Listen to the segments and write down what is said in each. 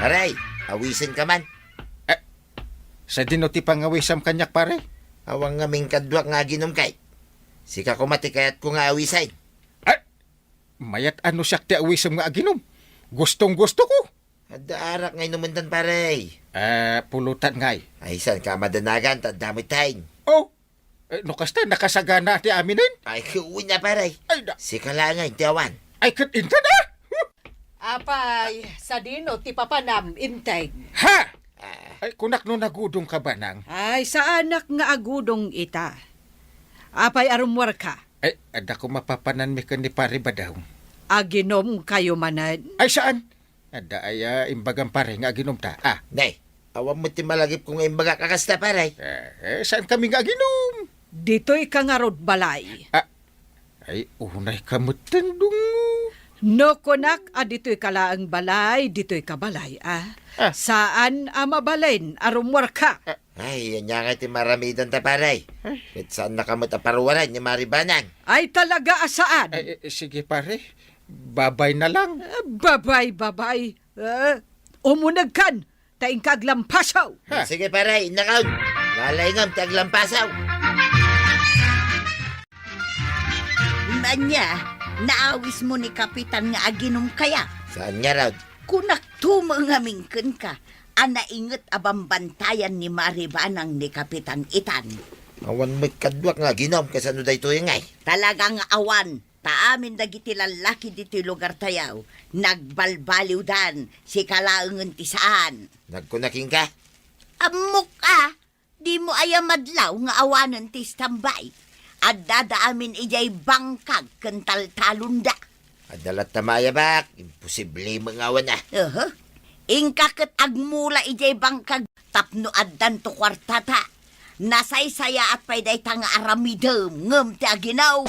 Aray, awisin ka man. Sa dinuti pangawisam kanyak pare. Awang ngaming kadwak nga ginom kay. Sika ko matikayat ko nga awisay. Mayat ano siya ti awisam nga aginom. Gustong gusto ko. Adda arak ngay numundan pare. Pulutan ngay. Ay san ka madanagan, tadamit tayo. Oh, no kasta nakasagana ti aminin. Ay kuwi na pare. Ay da. Sika lang ngay, tiyawan. Ay katinta na. Apay, sa dino, ti papanam, intay. Ha? Ay kunak no nagudong ka ba nang? Ay, sa anak nga agudong ita. Apay, arumwar ka. Ay, ada ko mapapanan mi ni pare ba daw? Aginom kayo manan. Ay saan? Ada ay imbagang pare nga aginom ta. Nay, awan mo ti malagip kung imbaga kakasta pare. Saan kami nga aginom? Dito'y kangarod balay. Ay, unay kamutan dong. No konak, dito'y kalaang balay, dito'y kabalay, Saan mabalain, arumwar ka? Ay, yan nga ti maramidan ta pare. At saan nakamot aparuwaran ni Maribanang? Ay talaga saan? Ay, sige pare, babay na lang. Babay. Umunag kan, taing kaglampasaw. Sige pare, inakaw. Lalaingam, taglampasaw. Manya, naawis mo ni Kapitan nga aginom kaya. Saan nga raw? Kunak tumangamingken ka, inget abambantayan ni Maribanang ni Kapitan Itan. Awan mo'y kadwak nga ginom kasano da ito yung ngay. Talagang awan, taamin dagiti lalaki diti lugar tayaw. Nagbalbaliw dan, si kalaangan tisaan. Nagkunaking ka? Amok di mo ayamadlaw nga awanan tis tambay. At dadaamin ijay bangkag kental-talunda. Adalat tamaya bak, imposible mangawan na. Ingkaket agmula ijay bangkag tapno addan to kwartata. Nasaysaya at payday tanga aramidem ngem ti aginaw.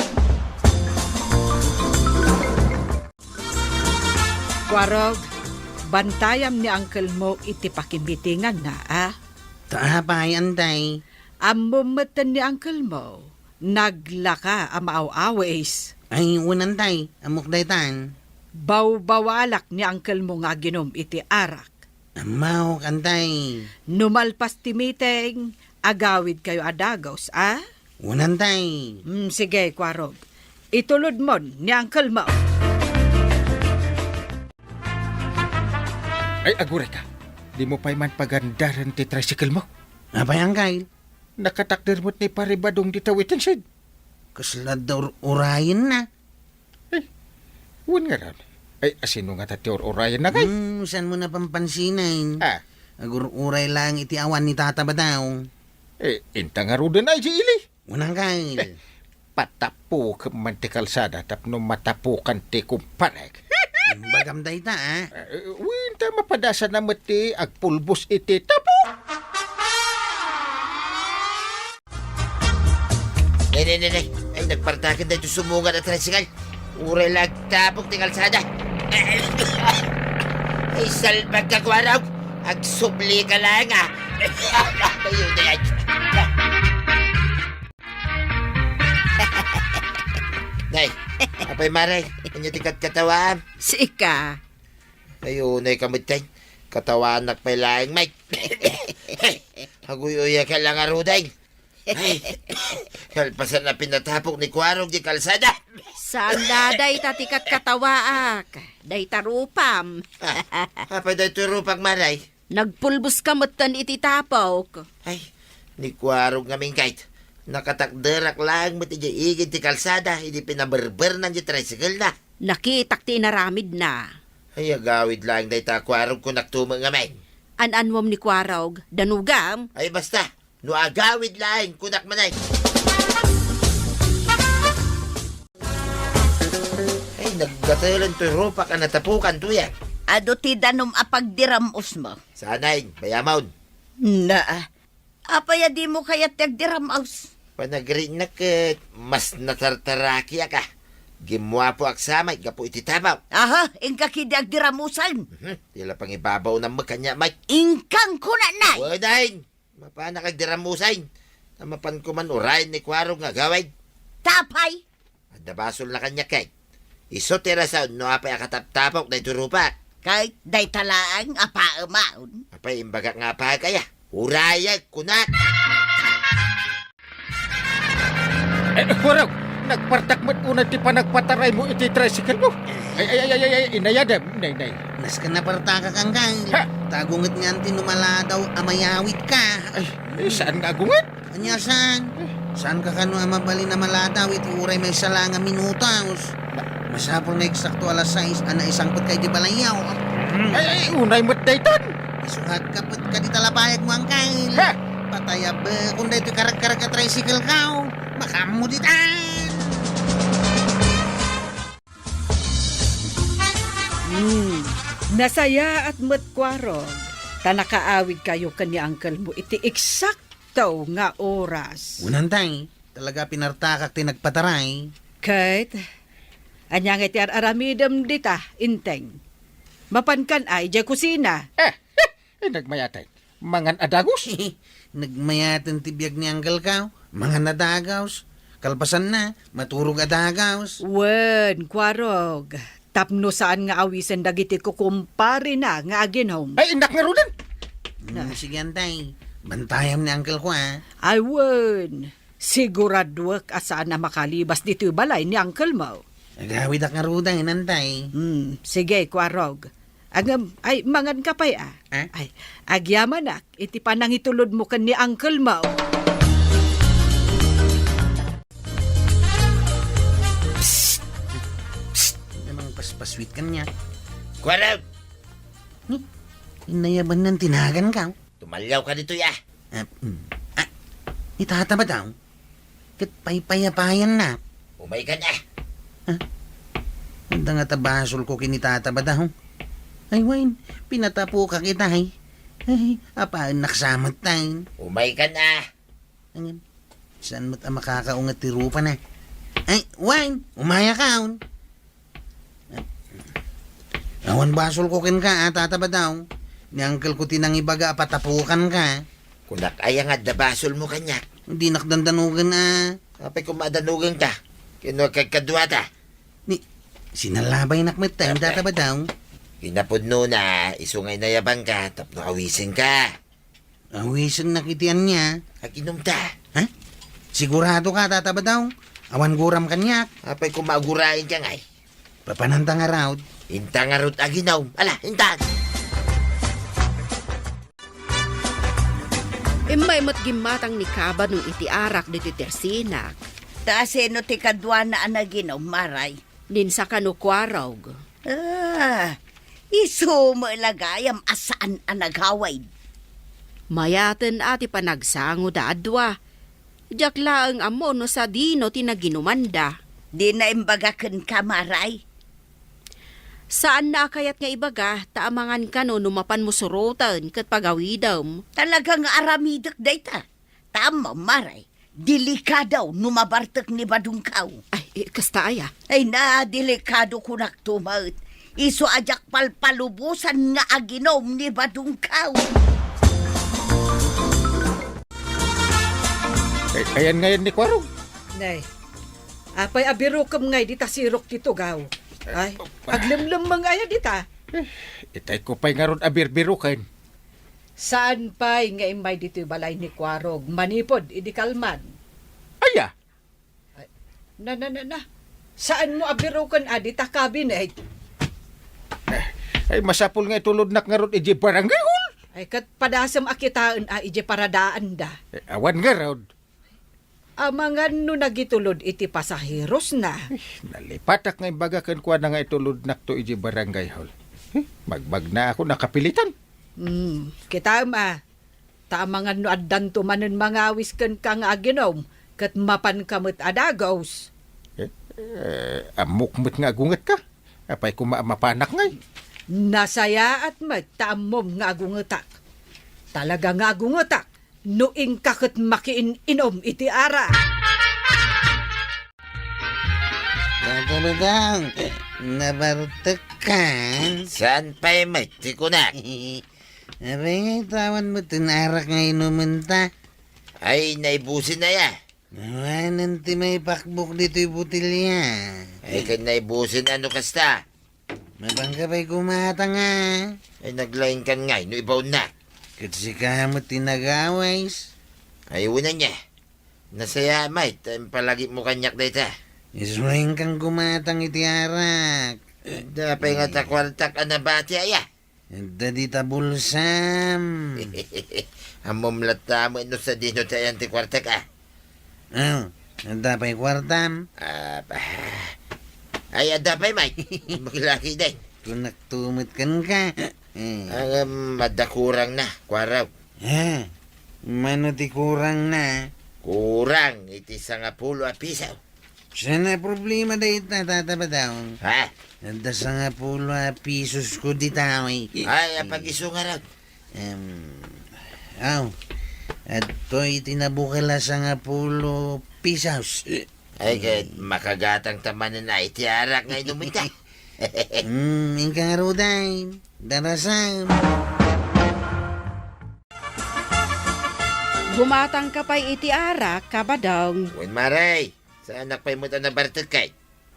Kwarog, bantayam ni uncle mo iti pakimbitingan na, Taapay, anday. Amumatan ni uncle mo, naglaka amaaw-awes. Ay, unantay. Amok daytan. Bawbawalak ni uncle mo nga ginom iti arak. Amaw, antay. Numalpas ti meeting, agawid kayo adagaws, Unantay. Sige, Kwarog. Itulod mo ni uncle mo. Ay, agure ka. Di mo pa'y man pagandaran ti tricycle mo. Apay, angkay. Nakatakder mo't ni pare badong ditawitin sid. Kaslad daw urayin na. Huwag nga rin. Ay, asino nga tati orayan na kay? Saan mo na pampansinan? Agur-uray lang iti awan ni tata ba daw? Inta nga rudan ay ili. Unang kay. Patapo ka man ti kalsada tapno matapukan ti kumparek. Bagam dayta, Winta mapadasa na mati agpulbos iti tapo. Nay. Ay, nagpartakan na ito sumungan at tricycle. Uray lagtapok ti kalsada. Ay, salbag ka, Kwarog. Agsubli ka lang, Tayo na yan. Nay, apay maray. Kanya tikat katawaan. Sika. Ayun, nay kamutay. Katawaan nakpay laing, Mike. Haguy-uya ka lang aruday. Ay, kalpasan na pinatapok ni Kwarog di kalsada. Saan daday tatikat katawaak? Day tarupam. Apay dahi turupag maray. Nagpulbos kamutan iti tapok. Ay, ni Kwarog nga kahit. Nakatakderak lang mo ti igid ti kalsada. Hindi pinaberber na di tricycle na. Nakitak ti naramid na. Ay, agawid lang dahi ta Kwarog kung naktumang nga may. An-anwam ni Kwarog, danugam. Ay, basta. No agawid lang kunak manay. Ay, naggatalan to rupa ka natapukan to yan. Ado ti danom apagdiramos mo. Sanay, bayamaw. Na, apaya di mo kaya tagdiramos. Panagrin na ka, mas natartaraki ka. Gimwapo aksamay, gapo iti tabaw. Aha, ingka kidi agdiramusan. Tila pang ibabaw ng makanya, Mike. Ingkang kunanay. Wadain, mapana kagdiramusain. Tamapan ko man urayin ni Kwarog nga gaway. Tapay. Adabasol na kanya kay. Iso tira sa no apay akataptapok na iturupa. Kahit day talaang apaamaon. Apay imbaga nga pa kaya. Urayag kunat. Warog, nagpartakmat una ti panagpataray mo iti tricycle mo. Ay, inayadam, nay. Nas ka napartaka kang kang. Ha? Tagungit nga ang tinumala daw amayawit ka. Ay, saan nga agungat? Anya saan? Saan ka kano amabali na maladaw iti uray may salanga minutos. Masapol na eksakto alas 6, ana isangpot kay di balayaw. Ay, unay mo't dayton. Isuhat kapot ka di talapayag mo ang kail. Ha? Patayab, kung dito karag-karag ka tricycle ka, makamuditan. Nasaya at matkwarog. Tanakaawid kayo kani uncle mo iti eksakto nga oras. Unantay, talaga pinartakak ti nagpataray. Kahit, anyang iti aramidam dita, inteng. Mapankan ay di kusina. Nagmayatay. Mangan adagos. Nagmayatan ti biyag ni Anggal ka, mga nadagaws. Kalpasan na, maturog adagaws. Wen, kwarog. Tapno saan nga awisan dagiti ko kumpari na nga aginom. Ay, inak nga rudan. Sige antay, bantayam ni Anggal ko ha. Ay, wen. Siguradwak asaan na makalibas dito yung balay ni uncle mo. Nagawid ak nga rudan, antay. Sige, kwarog. Ay, mangan ka pa ya. Eh? Ay, agyaman ak, iti panang itulod mo kan ni uncle mo. Namang paspasweet ka niya. Kwarog, Inayaban ng tinagan ka. tumalyaw ka dito ya. Itataba daw. Kat paypayapayan na. Umay ka na. Handa nga tabasol ko kinitataba daw. Ay, Wayne, pinatapo ka kita, ay. Ay, apaan naksamat tayo. Umay ka na. Angin, saan mo't ang makakaungat tirupa na? Ay, Wayne, umaya ka, on. Awan basol ko kin ka, tataba daw. Ni uncle ko tinang ibaga, patapukan ka. Kunak aya nga dabasol mo kanya. Hindi nakdandanugan na. Apay kumadanugan ka. Kino kay kadwata. Ni, sinalabay nakmet tayo, tataba daw. Kinapudno na, isungay na yabang ka, tapno awisin ka. Awisan nakitian niya. Aginom ta. Ha? Sigurado ka, tataba daw. Awan guram kanyak. Apay kumagurain ka ngay. Papanantang araw. Inta nga rot aginaw. Ala, inta. Imay mat gimatang ni Kaba nung itiarak dito tersinak. Taaseno ti kadwa na anaginom, maray. Ninsa ka no kwarog. Isumo ilagayam asaan anagaway. Mayaten ati panagsango da adwa. Jakla ang amo no sa dino tinaginumanda. Di na imbagakan ka, maray. Saan na kayat nga ibaga, taamangan ka no numapan mo surutan kat pagawidam. Talagang aramidak dayta. Tama, maray. Delikadaw numabartak ni badungkaw. Ay, kasta aya. Ay na, delikado kunak tumaut. Iso ajak palpalubusan nga aginom ni badungkaw. Ayan ngayon ni Kwarog. Nay, apay abirukam ngay dita sirok dito gaw. Ay, aglimlim mga aya dita. Itay ko pa'y nga ron abirbirukan. Saan pa'y nga imay dito yung balay ni Kwarog? Manipod, idi kalman. Aya, Na. Saan mo abirukan dita cabinet? ay masapul nga itulod nak nga ron iji barangay hall. Ay kat padasam akitaan ije paradaan da. Awan nga ron. Amangan no nagitulod iti pasaheros na. Nalipatak nga imbaga kan kuha na nga itulod nak to iji barangay hall. Magbag na ako nakapilitan. Kita taamangan no addan tumanen mga wisken ka nga aginom, kat mapan kamot adagaws. Amukmut nga agungat ka. Apay mapanak ngay. Nasaya at magtaamom nga agungetak. Talaga nga agungetak. Nuing kakot makiin-inom iti ara. Tataba daw. Nabartak ka. Saan pa'y may tikunak? Aray, tawan mo tinarak nga inumunta. Ay, naibusin na ya. Nawanan ti may pakbuk dito'y butilya. Ay, kan naibusin ano kasta. Mabangka ba'y kumata nga? Ay naglain kan ngay, no ibaw na. Kasi ka mo tinagaways. Ayaw na niya. Nasaya, mate. Palagi mo kanyak data. Isuwain kang kumatang itiarak. Dapay nga takwartak anabati aya. Dadi tabulsam. Amomlat tamo ino sa dino tayo ti kwartak ah. Dapay kwartam. Ay, dapay, mate. Maglaki din. Kung nagtumot kan ka. Ang madakurang na, kwaraw. Mano ti kurang na. Kurang, iti sangapulo a pisaw. Sana problema da ita tatabadaw. Ha? Nanda sa nga pulo pisos ko di taway. Ay, pag-iso nga raw. At to'y tinabukala sa nga pulo pisos. Ay, kahit makagatang tamanan na itiarak nga inumita. Ingka nga ruday. Darasam. Gumatang ka pa'y iti arak, kabadong. Wen maray, sa anak pa'y mo na bartet kay.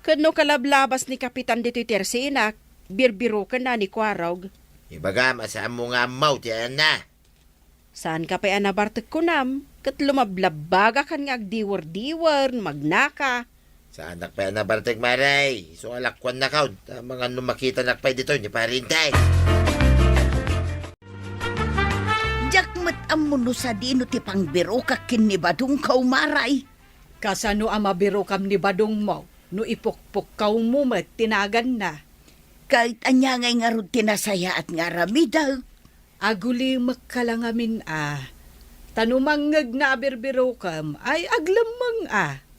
Kano kalablabas ni Kapitan dito Tersinak, birbiro ka na ni Kwarog. Ibaga, masaan mo nga amaw, tiyan na. Saan ka pa'y anabartek ko nam? Kat lumablabaga kan nga agdiwar-diwar, magnaka. Sa anak pa'y na bartek maray. So alakwan na kaun. Mga numakita nak pa'y dito, ni parintay. Jakmat amuno sa dino ti pangbiro ka kinibadong kaumaray. Kasano ang mabiro kam ni badong mo, no ipukpok kaw mo met tinagan na. Kahit anya ngay nga ron tinasaya at nga ramidaw. Aguli magkalangamin Tanumangag na abirbiro kam, ay aglamang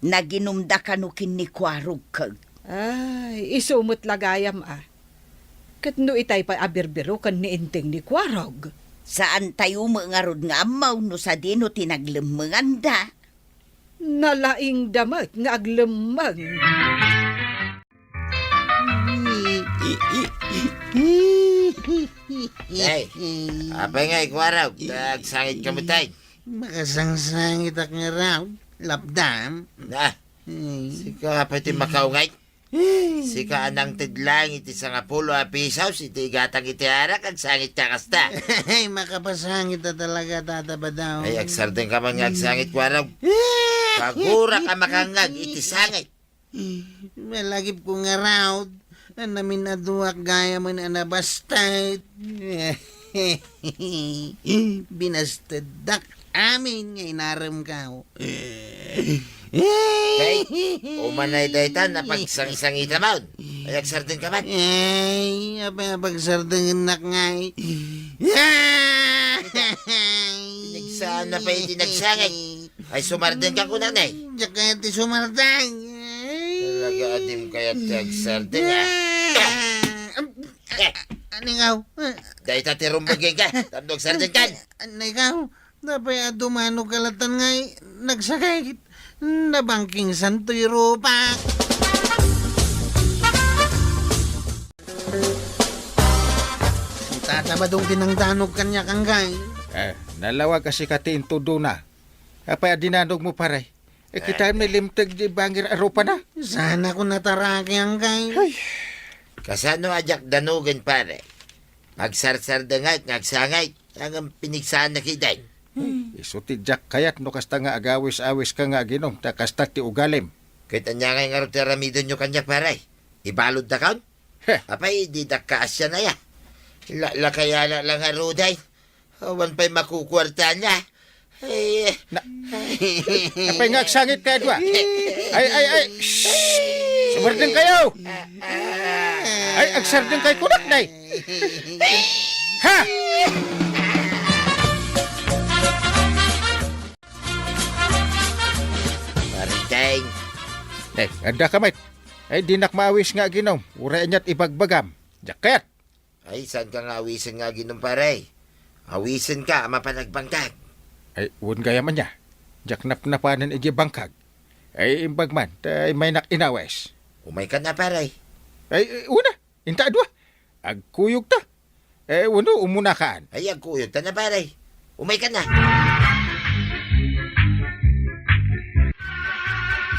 Naginumda ka no kinikwarog kag. Ay, isumot lagayam Kat no itay pa abirbiro kan niinting ni Kwarog. Saan tayo mga rod nga amaw no sa dino tinaglemenganda. Nalaing damat nga aglamang. Ay, apay nga ikwaraw. Nagsangit ka mo tay. Makasangsangit ak nga raw. Lapdam. Na, sika pati makaungay. Sika anang tidlang iti sangapulo a pisaw, iti gatang iti arak, ang sangit ka kasta. Ay, makapasangit na talaga tatabadaw. Ay, agsardeng ka mga agsangit kwaraw. Pagura ka makangag, iti sangit. Malagip ko nga raw. Namin naduwak gaya mo na nabastad. Binastadak amin nga inaram ka. Kay, umanay daytan na pagsang-sangita mo. Ay, agsardeng ka man. Ay, pagsardeng nak nga. Pinagsaan na pa yung nagsangit. Ay, sumardeng ka kunang na eh. Diyak kaya ti sumardang. Talaga adim kaya't agsardeng Aningaw? Dahil tirumbagay ka, tandog sardeng ka. Aningaw? Dapat dumano kalatan nga nagsakay. Nabangking santoy rupak. Tatabadong tinangdanog kanya kanggay. Nalawag kasi katiin tudo na. Apay adinanog mo pare. Kita may limtag di bangir arupa na. Sana ko nataraki ang kay. Kasano ajak danugan pare. Magsarsarda nga at ngagsangay. Tangang pinigsaan na kiday. Isuti jak kayat no kasta nga agawis-awis ka nga ginom. Takasta ti ugalim. Kahit anya nga nga rutiramidon nyo kanya pare. Ibalod na kaon? Apay, di da kaasya na ya. Lakaya na lang aruday. Awan pa'y makukwarta niya. Ay, Apay nga agsangit ka dwa. Ay. Sumardeng kayo. Ay, agsardeng kay kunak day. Ha! Marinteng. Ada ka mate. Ay, dinak maawis nga ginom. Uray niya't ibagbagam. Jaket. Ay, saan ka nga awisin nga ginom pare? Awisin ka, mapanagbangkag. Ay, uwan gaya man niya. Jak napnapanan iji bangkag. Ay, imbagman. Ay, may nakinawes. Umay ka na pare. Ay, una. Inta adwa. Agkuyog ta. Uno, umuna kaan. Ay, agkuyog ka na pare. Umay ka na.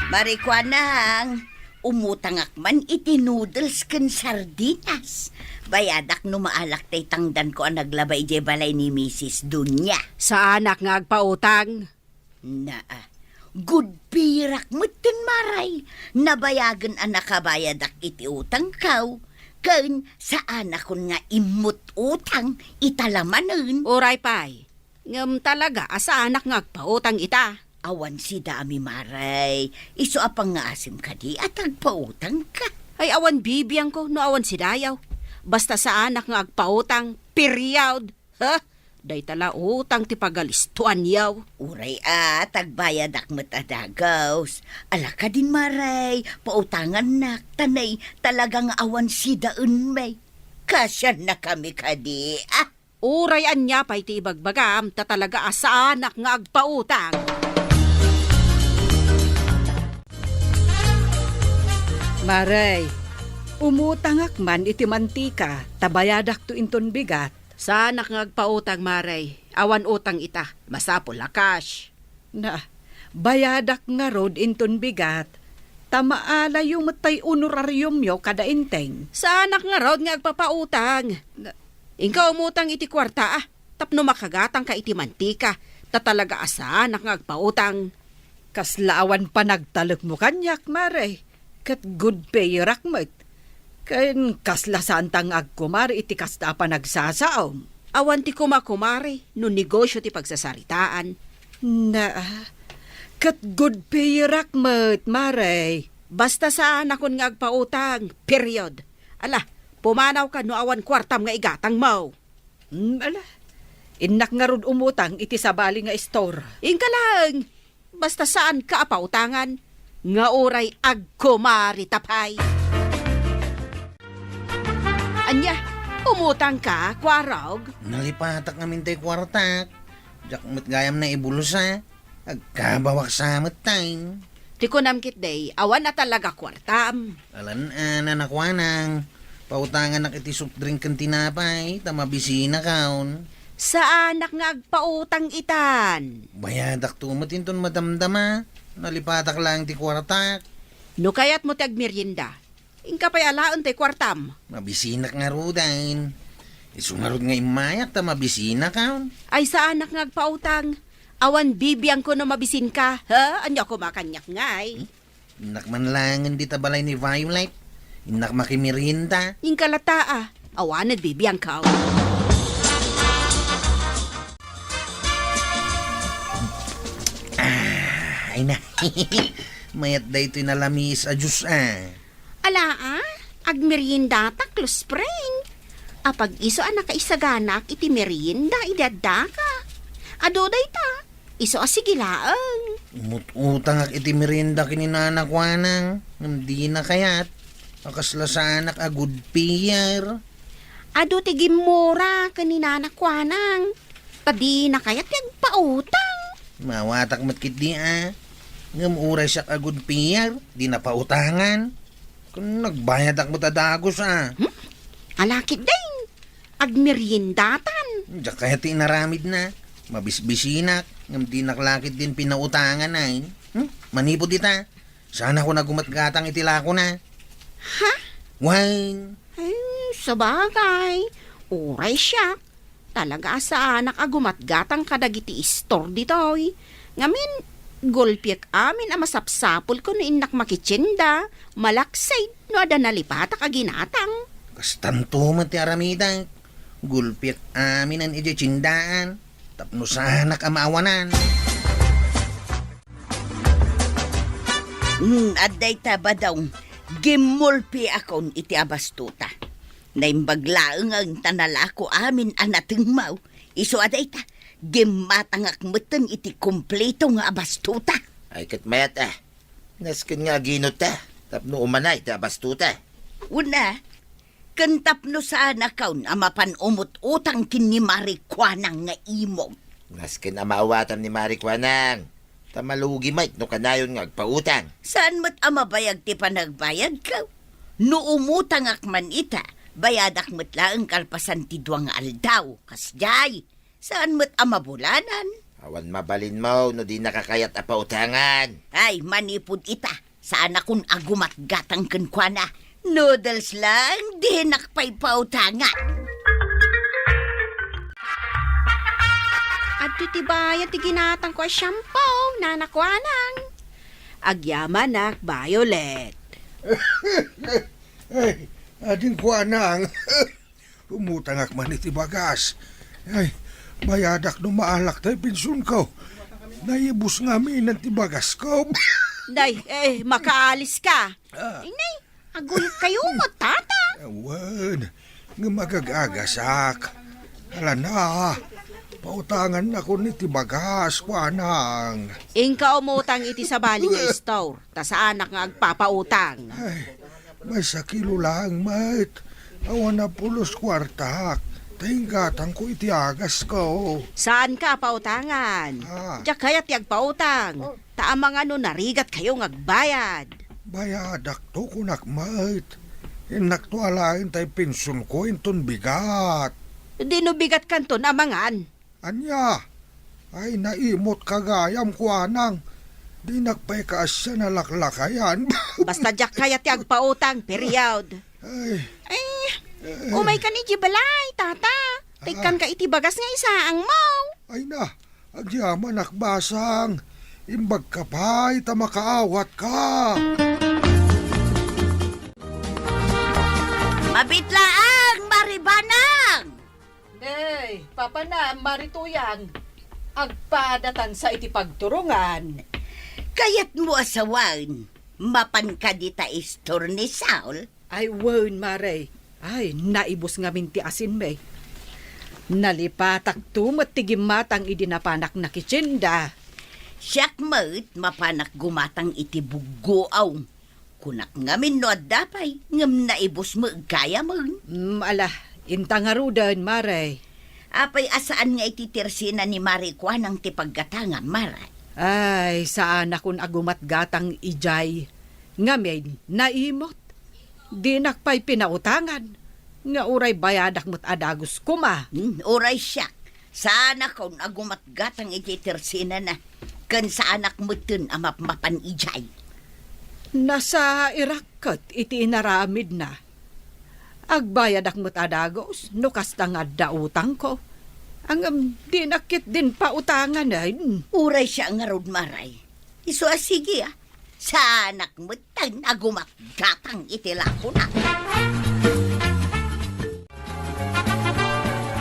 Marikwanang, Umutangak man iti noodles ken sardinas. Bayadak no maalak tay tangdan ko ang naglabay iti balay ni Mrs. Dunya. Sa anak nga agpautang. Good pirak mutin maray. Nabayagan ang nakabayadak iti utang kaw. Ken sa anak kon nga imut utang italamanen. Uray pay. Ngam talaga sa anak nga agpautang ita. Awan si dami maray. Iso apang nga asim ka di at agpautang ka. Ay awan bibiyang ko no awan si dayaw. Basta sa anak nga agpautang, period. Ha? Day tala utang ti pagalistuan yaw. Uray tagbayadak matadagaws. Ala ka din maray. Pautangan nak tanay talagang awan si daun may. Kasya na kami ka di. Uray anya pa'y ti ibagbagam, ta talaga sa anak nga agpautang. Maray, umutangak man iti mantika, tabayadak to inton bigat. Sa anak nga agpautang, Maray. Awan utang ita, masapol lakas. Na, bayadak nga rod inton bigat, tamaala yung matay honorarium yo kada inteng. Sa anak nga raw nga agpapautang. Ikaw umutang iti kwarta tapno makagatang ka iti mantika, ta talaga asa anak nga agpautang. Kaslaawan pa nagtalek mo kanyak, Maray. Kat good payerak mo't. Ken kasla santang agkumar iti kasta pa nagsasaom. Awan ti kumakumari, no negosyo ti pagsasaritaan. Na, kat good payerak mo't, Maray. Basta sa anak kon nga agpautang, period. Ala, pumanaw ka no awan kwartam nga igatang mo. Ala, inak nga rod umutang iti sabali nga store. Ingka lang, basta saan ka apautangan, nga oray agkumari tapay. Anya, umutang ka, kwarog? Nalipatak namin tayo kwartak. Diyak gayam na ibulusa. Agkabawak sa time. Tikunamkit day, awan na talaga kwartam. Alan nakwanang. Pautangan na iti soft drink kan tinapay. Tamabisina kaon. Sa anak nga agpautang itan. Bayadak tumatin ton madamdama. Nalipatak lang ti kwartak. No kayat mo ti agmerienda. Ingka pa'y alaon ti kwartam. Mabisinak nga rudain. Isungarod nga imayak ta mabisina kaon. Ay sa anak nga agpautang. Awan bibiyang ko no mabisin ka. Ha? Anya ko makanyak ngay. Inak man lang hindi tabalay ni Violet. Inak makimirinda. Ingka lataa. Awanad bibiyang ka. Ay na. Mayat da ito'y nalamis a Diyos Ala agmerienda ta close friend. Apag iso nakaisaganak iti merienda idadda ka. Adoday ta. Iso asigilaang. Utang ak iti merinda kininanak wanang. Hindi na kayat. Akasla sa anak a good payer. Ado ti gimura kanina nakwanang. Tadi na kayat pautang. Mawatak matkit di Ngam uray siya a good payer. Di na pautangan. Kung nagbayad ak mo tadagos Alakit din. Agmeriendatan. Diyak kaya ti naramid na. Mabisbisinak. Ngam di naklakit din pinautangan Manipod ita. Sana ko nagumatgatang itila ko na. Ha? Wine. Ay, sabagay. Uray siya. Talaga sa anak agumatgatang kadagiti store ditoy. Ngamin, golpiak amin ang masapsapol ko na inak makitsinda. Malaksay no ada nalipatak aginatang. Kastanto man ti aramida. Gulpiak amin ang iti tsindaan. Tapno sa anak amawanan. Aday taba daw. Gimulpi akon iti abastuta. Naimbaglaang ang tanalako amin anateng mau. Iso aday ta. Gimatangak meten iti kumpleto nga abastuta. Ay kat mayat Naskin nga ginot ta. Tapno umanay ta bastuta. Una, kantap no sa anakaw na mapan umut-utang kin ni Marikwanang nga imog. Naskin amawatan ni Marikwanang. Tamalugi may no kanayon nga agpautang. Saan mo't amabayag ti panagbayad ka? No umutang akman ita, bayadak mo't laang kalpasan ti duwang aldaw. Kasjay, saan mo't amabulanan? Awan mabalin mo no di nakakayat a pautangan. Ay, manipod ita. Saan akong agumat gatang kenkwana? Noodles lang, di nakpay pautangan. At ti bayad ti ginatang ko ay shampoo, nanakwanang. Agyaman nak, Violet. Ay, ading ko anang. Umutangak man iti bagas. Ay, bayadak no maalak tayo pinsun ko. Naibus nga min ti bagas ko. Day, makaalis ka. Inay, aguyot kayo mo, tata. Awan, nga magagagasak. Hala na, pautangan ako ni ti bagas ko anang. Ingka umutang iti sa bali nga store, ta sa anak nga agpapautang. Ay, may sakilo lang, mate. Awan na pulos kwartak. Tinggatang ko iti agas ko. Saan ka pautangan? Diyak kaya't yagpautang. Taamang ano narigat kayo ngagbayad. Bayadak to kunak, mate. Inaktualain tay pinsun ko inton bigat. Di no bigat kanton amangan. Anya, ay naimot kagayam ko anang. Di nagpay kaasya na laklakayan. Basta diyak kaya't yagpautang, period. Ay, Umay ka ni Jibalay, tata. Tikan ka iti bagas nga isaang mo. ay na, agyaman nakbasang. Imbag ka pa, ita makaawat ka. Mabitlaang, maribanang! Hey, papa na, marituyang. Agpadatan sa iti pagturungan. Kayat mo asawan, mapan ka di ta istor ni Saul? Ay, wen, Mare. Ay, naibos nga minti asin, may. Nalipatak tumat tigimatang idinapanak na kitsinda. Siyak mo't mapanak gumatang iti bugoaw. Kunak ngamin no adapay, ngam naibos mo kaya mo. Ala, intangarudan, Mare. Apay asaan nga iti tirsina ni Marikwa ng tipaggatangan, Maray? Ay, saan akong agumat gatang ijay. Ngamin, naimot. Di nakpay pinautangan. Nga uray bayadak mo't adagos kuma. Oray siyak. Sana kung agumat gatang iti tirsina na. Kan sa anak mo tun amap-mapan ijay. Nasa Irakat iti inaramid na. Agbayadak mo't adagos, no kasta nga dautang ko. Ang di nakit din pautangan ay. Uray siya nga rod, Maray. Iso sige sa anak mo tan agumat gatang iti lako na.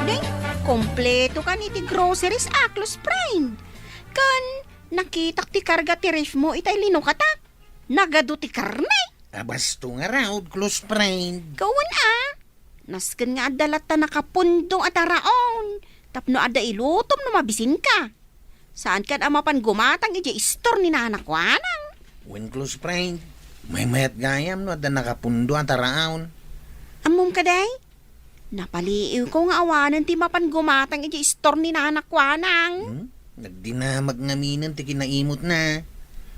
Day, kompleto kan iti groceries aklos, friend. Kan, nakitak ti karga ti ref mo itay linukatak. Nagado ti karne. Abasto nga raw, close friend. Kawan Nasken nga adalat ta nakapundong at araon. Tapno ada ilutom no mabisin ka. Saan kan amapan gumatang iti istor ni nanakwanang? When close friend, may mayat gayam no at nakapundo ang taraon. Amom ka day? Napaliiw ko nga awanan ti mapan gumatang iti istor ni nanakwanang. Nagdinamag ngaminan ti kinaimot na.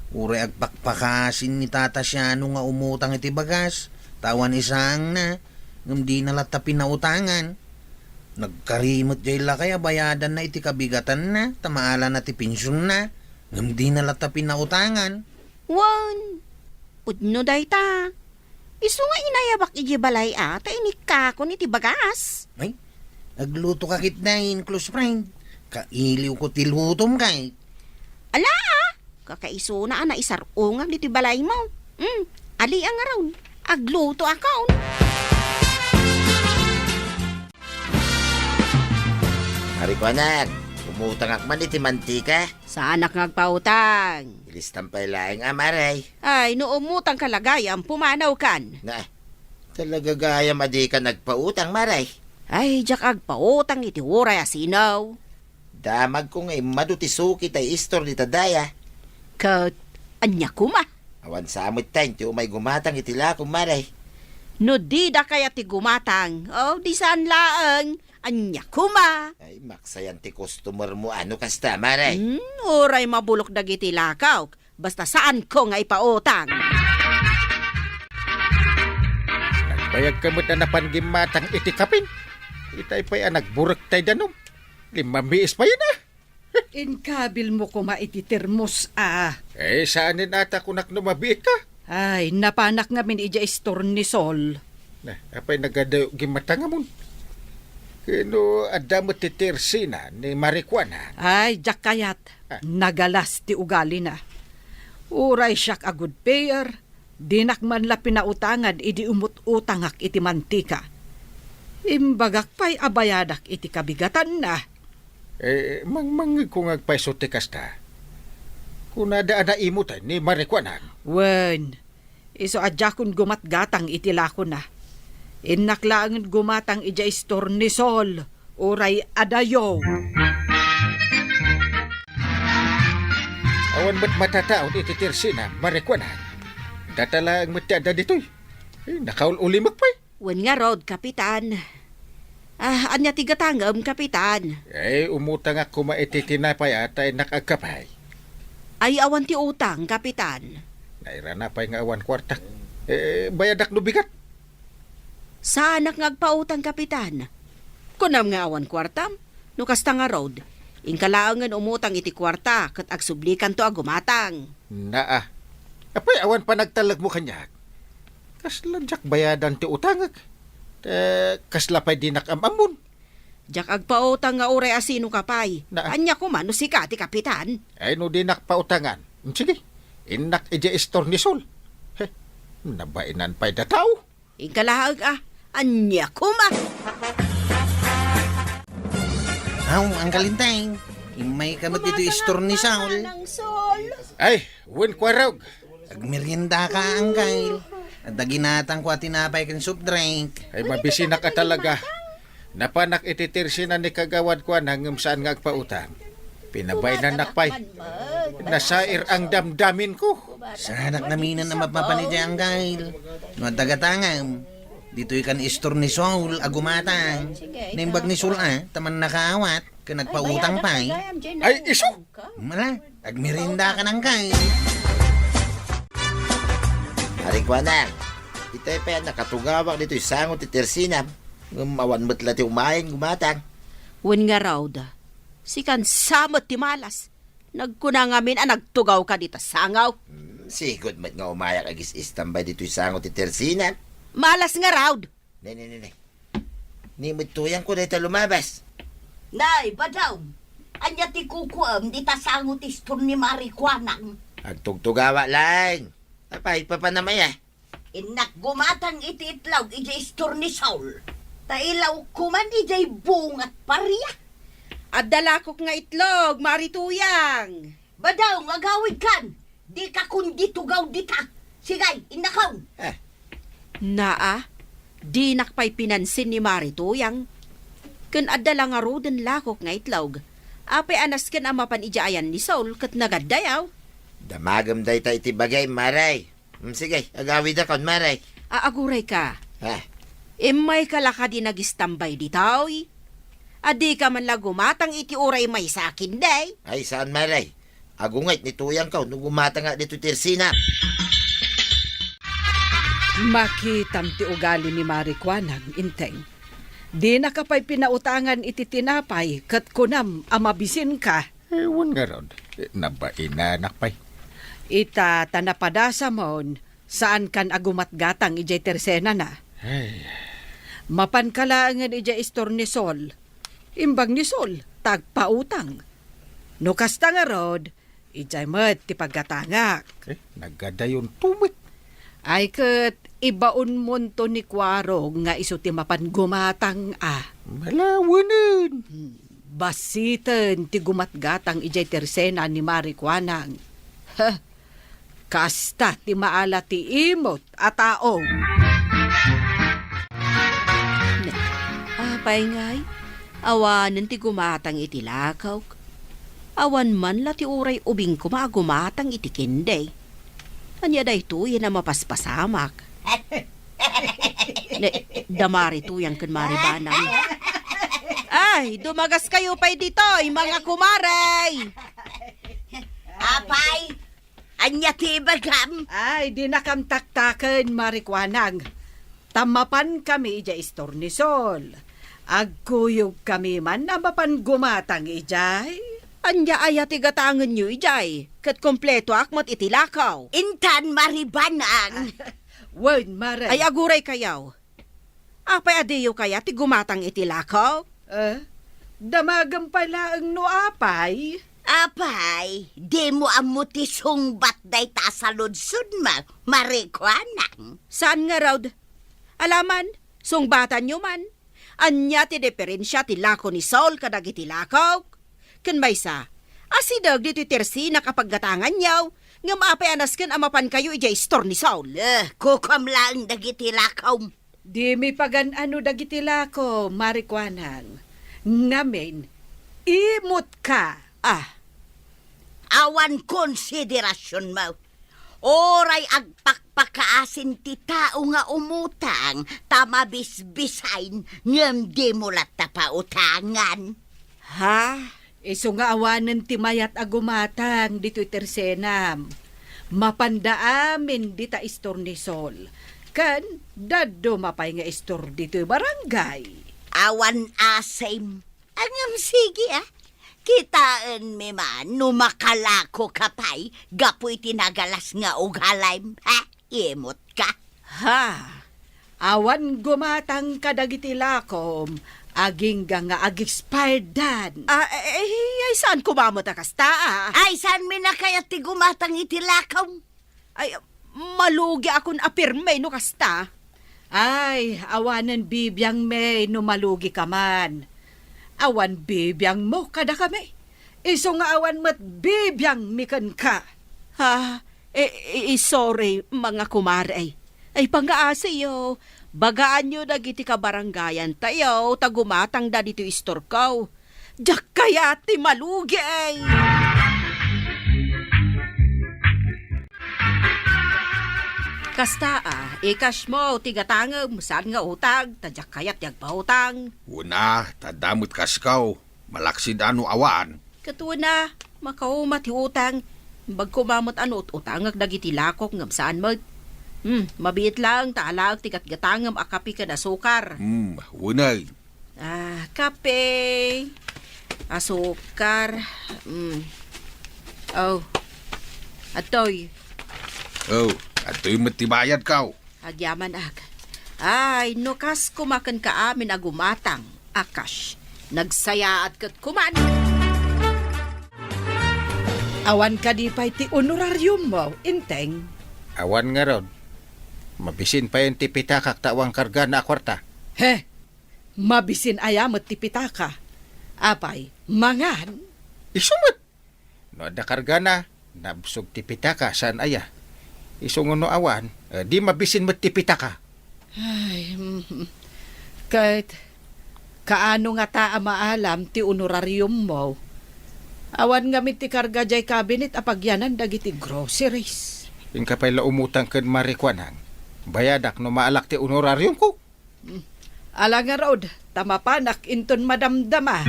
Uray agpakpakasin ni tata siya nung nga umutang iti bagas. Tawan isang na. Ngam di nalata pinautangan. Nagkarimot jay la kaya bayadan na iti kabigatan na. Tamaala na ti pinsyon na. Ngam di nalata pinautangan. Wan, udno day ta. Isu nga inayabak iji balay ata inikakon iti bagas. Ay, nagluto ka kitnain, close friend. Kailiw ko tilutom kay. Ala, kakaiso na isarungan iti balay mo. Ali ang araw, agluto akaon. Marikwanan, umutang akman iti mantika. Sa anak ngagpautang. Ilistan pa ilaing amaray. Ay, no umutang kalagayam, pumanaw kan. Na, talaga gaya madi ka nagpautang, maray. Ay, jak agpautang iti uray asinaw. Damag ko ngay madutisuki tay istor ni Tadaya. Kat, anya kuma. Awan sa amot tayo, ti umay gumatang itila kong maray. No di da kaya ti gumatang. Oh, di saan laang. Anya kuma. Ay, maksayan ti customer mo, ano kasta, maray. Uray mabulok dagiti lakaw. Basta saan ko nga ipautang. Nagbayag kamot na napanggimatang iti kapin. Itay pa'y nagburak tay danom. 5 miis pa yun Inkabil mo kuma iti termos saanin ata kunak numabiit ka? Ay, napanak nga min ija istornisol. Na, apay nagadayo gimatanga mo. Kino adamot ti Tersina ni Marijuana. Ay, jak kayat. Nagalas ti ugali na. Uray siyak a good payer. Dinak man la pinautangan idi umut-utangak iti mantika. Imbagak pa'y abayadak iti kabigatan na. Mangmangig ko ngagpaiso ti kasta. Kung nadaan na imutan ni Marijuana. Wen, iso adjakon gumatgatang iti lako na. Innaklaangan gumatang ija istornisol, uray adayo. Awan ba't matataon iti Tersina, Marijuana? Datala ang matyada dito'y. Nakaul-uli magpay. Wen nga rod, kapitan. Anya tigatangam, kapitan. Umutang ako maiti tinapay at ay nakagkapay. Ay awan ti utang, kapitan. Nairanapay nga awan kwartak. Bayadak no bigat. Sa anak ngagpautang, kapitan. Kunam nga awan kwartam, no kasta nga road. Ingkalaangan umutang iti kwarta, kat agsublikan to agumatang. Naa. Apay awan pa nagtalag mo kanyak. Kasladyak bayadan ti utangag. Kasla pa'y dinakamamun. Jak agpautang nga uray asino kapay. Na. Anya ko man no si ti kapitan. Ay no dinak pautangan. Sige, inak ija istornisol. Nabainan pa'y dataw. Ingkalaag anya ko man. Ang kalintay. May kamot dito istornisaol. Ng sol. Ay, wen kwarog. Agmerienda ka, Angkay. At daginatang ko at tinapay kan soup drink. Ay mabisina ka talaga. Napanak ititirsi na ni kagawad ko hanggang saan nga agpautang. Pinabay na nakpay. Nasair ang damdamin ko. Sa anak naminan na mapapanidya, Angkay. No at dagatangam. Dito ikan istornisol, agumatang. Naimbag ni Sula, taman nakaawat. Kanagpautang pa'y. Ay, iso! Mala, agmerienda ka ng kay. Marijuana, itay pa yan nakatugawak dito yung sangot ti Tersina. Awan mo't lati umayin, gumatang. Wen nga raw da. Sikan samot ti malas. Nagkuna ngamin nagtugaw ka dito sangaw. Sigod mo't nga umayak agis istambay dito yung sangot ti Tersina. Malas nga raw. Nay. Ni mo't tuyang ko dito lumabas. Nay, badaw. Anya ti kukuam di tasangot istor ni Marijuana. Agtugtugawa lang. Apay, papanamaya. Inak gumatang iti itlaw ija istor ni Saul. Tailaw kuman ijay bungat pariya. At dalakok nga itlog, marituyang. Badaw, magawid kan. Di ka kundi tugaw dita. Sigay, inakaw. Naa, di nakpay pinansin ni marituyang. Kun adala nga roden lakok nga itlog. Apay anas ken amapan ijaayan ni Saul kat nagadayaw. Damagam day ta iti bagay, maray. Sige, agawid akon, maray. Aaguray ka. Ha? Imay kalaka di nagistambay ditaw. Adi ka man lang gumatang iti uray may sakin day. Ay, saan, maray? Agungay, ni tuyang ka, nung gumata nga dito Tersina. Makitam ti ugali ni Marijuana inteng. Di na kapay pinautangan iti tinapay kat kunam amabisin ka. Ewan nga ron. Nabain na nakpay. Ita tanapadasa mon saan kan agumatgatang ijay Tersena na. Ay, Mapan kalaangan ijay istornisol. Imbang ni Sol, tagpautang. No kasta nga rod, ijay mat ti paggatangak. nagadayon tumit. Ay kat ibaon monto ni Kwarog nga iso ti mapan gumatang Malawanan. Basitan ti gumatgatang ijay Tersena ni Marijuanang. Kasta ti maala ti imot at taong. Apay ngay, awanan ti gumatang iti lakaw. Awan man la ti uray ubing kumagumatang iti kinday. Anya day to yan na mapaspasamak. Damari to yan kan maribanang. Ay, dumagas kayo pa'y dito, mga kumaray! Apay, anya ti bagam. Ay, di nakamtaktakan Marijuanang. Tamapan kami ija istornisol. Agkuyog kami man na mapan gumatang ijay. Anya aya tigatangan nyo ijay. Kat kompleto akmat itilakaw. Intan maribanang. Word, Maray. Ay aguray kayaw. Apay adiyo kaya ti gumatang itilakaw? Damagan pala ang noapay. Apay, di mo amuti sungbat day ta sa ludsud ma, marikwanang. Saan nga raw? Alaman, sungbatan nyo man. Anya ti diferensya ti lako ni Saul kadag itilakaw. Kan may sa, asidag dito tersi nakapaggatangan yaw, nga maapay anasken amapan kayo ijay store ni Saul. Kukam lang dagiti lakaw. Di mi pagan ano dagitila ko, marikwanang. Ngamin, imot ka. Awan konsiderasyon mo. Oray agpakpakaasin ti tao nga umutang, tamabisbisain, ngam di mo lata pa utangan. Ha? Iso nga awanan ti mayat agumatang dito'y tersenam. Mapandaamin dita istor ni Sol. Kan, dado mapay nga istor dito'y barangay. Awan asem. Angam sige Kitaan mi man, numakalako kapay, gapoy tinagalas nga ugalaym. Imot ka. Ha? Awan gumatang kadagiti lakom, aging nga ag-expired dan. Ay saan kumamot akasta Ay, saan mi na kaya ti gumatang itilakaw? Ay, malugi akon apirme no kasta. Ay, awanan bibiyang may numalugi ka man. Awan bibiyang mo kada kami. Iso nga awan mat bibiyang mikan ka. Ha? Sorry, mga kumare. Ay, pangaasiyo. Bagaan nyo dagiti ka barangayan tayo, tagumatang da dito istorkaw. Diyak kaya ti malugi ay. Kasta ikas mo, tigatangam, saan nga utang, tadyak kayat yak pautang. Una, tadamot kaskaw. Malaksid ano awan. Katuna, makaumat ti utang, bagkumamot anot utangag dagiti lakok ngam saan mo. Mabiit lang, taalag tigat-gatangam akapi ka na sukar. Unay. Kape, asukar, atoy. Ato'y matibayad kaw. Agyaman Ay, nukas kumakan ka amin agumatang. Akash, nagsayaat kat kuman. Awan ka di pa'y ti honorarium mo, inteng. Awan nga ron. Mabisin pa yung tipita kaktawang karga na kwarta. Mabisin ayamot ti pitaka. Apay, mangan. Isumot. No ada karga na, nabsog tipita ka saan aya. Isungon no awan, di mabisin mo tipita ka. Ay, kahit kaano nga ta maalam ti honorarium mo. Awan nga ti karga jay cabinet apagyanan dagiti groceries. Yung kapay la umutang kan marikwanang, bayadak no maalak ti honorarium ko. Ala nga rod, tamapanak inton madamdama.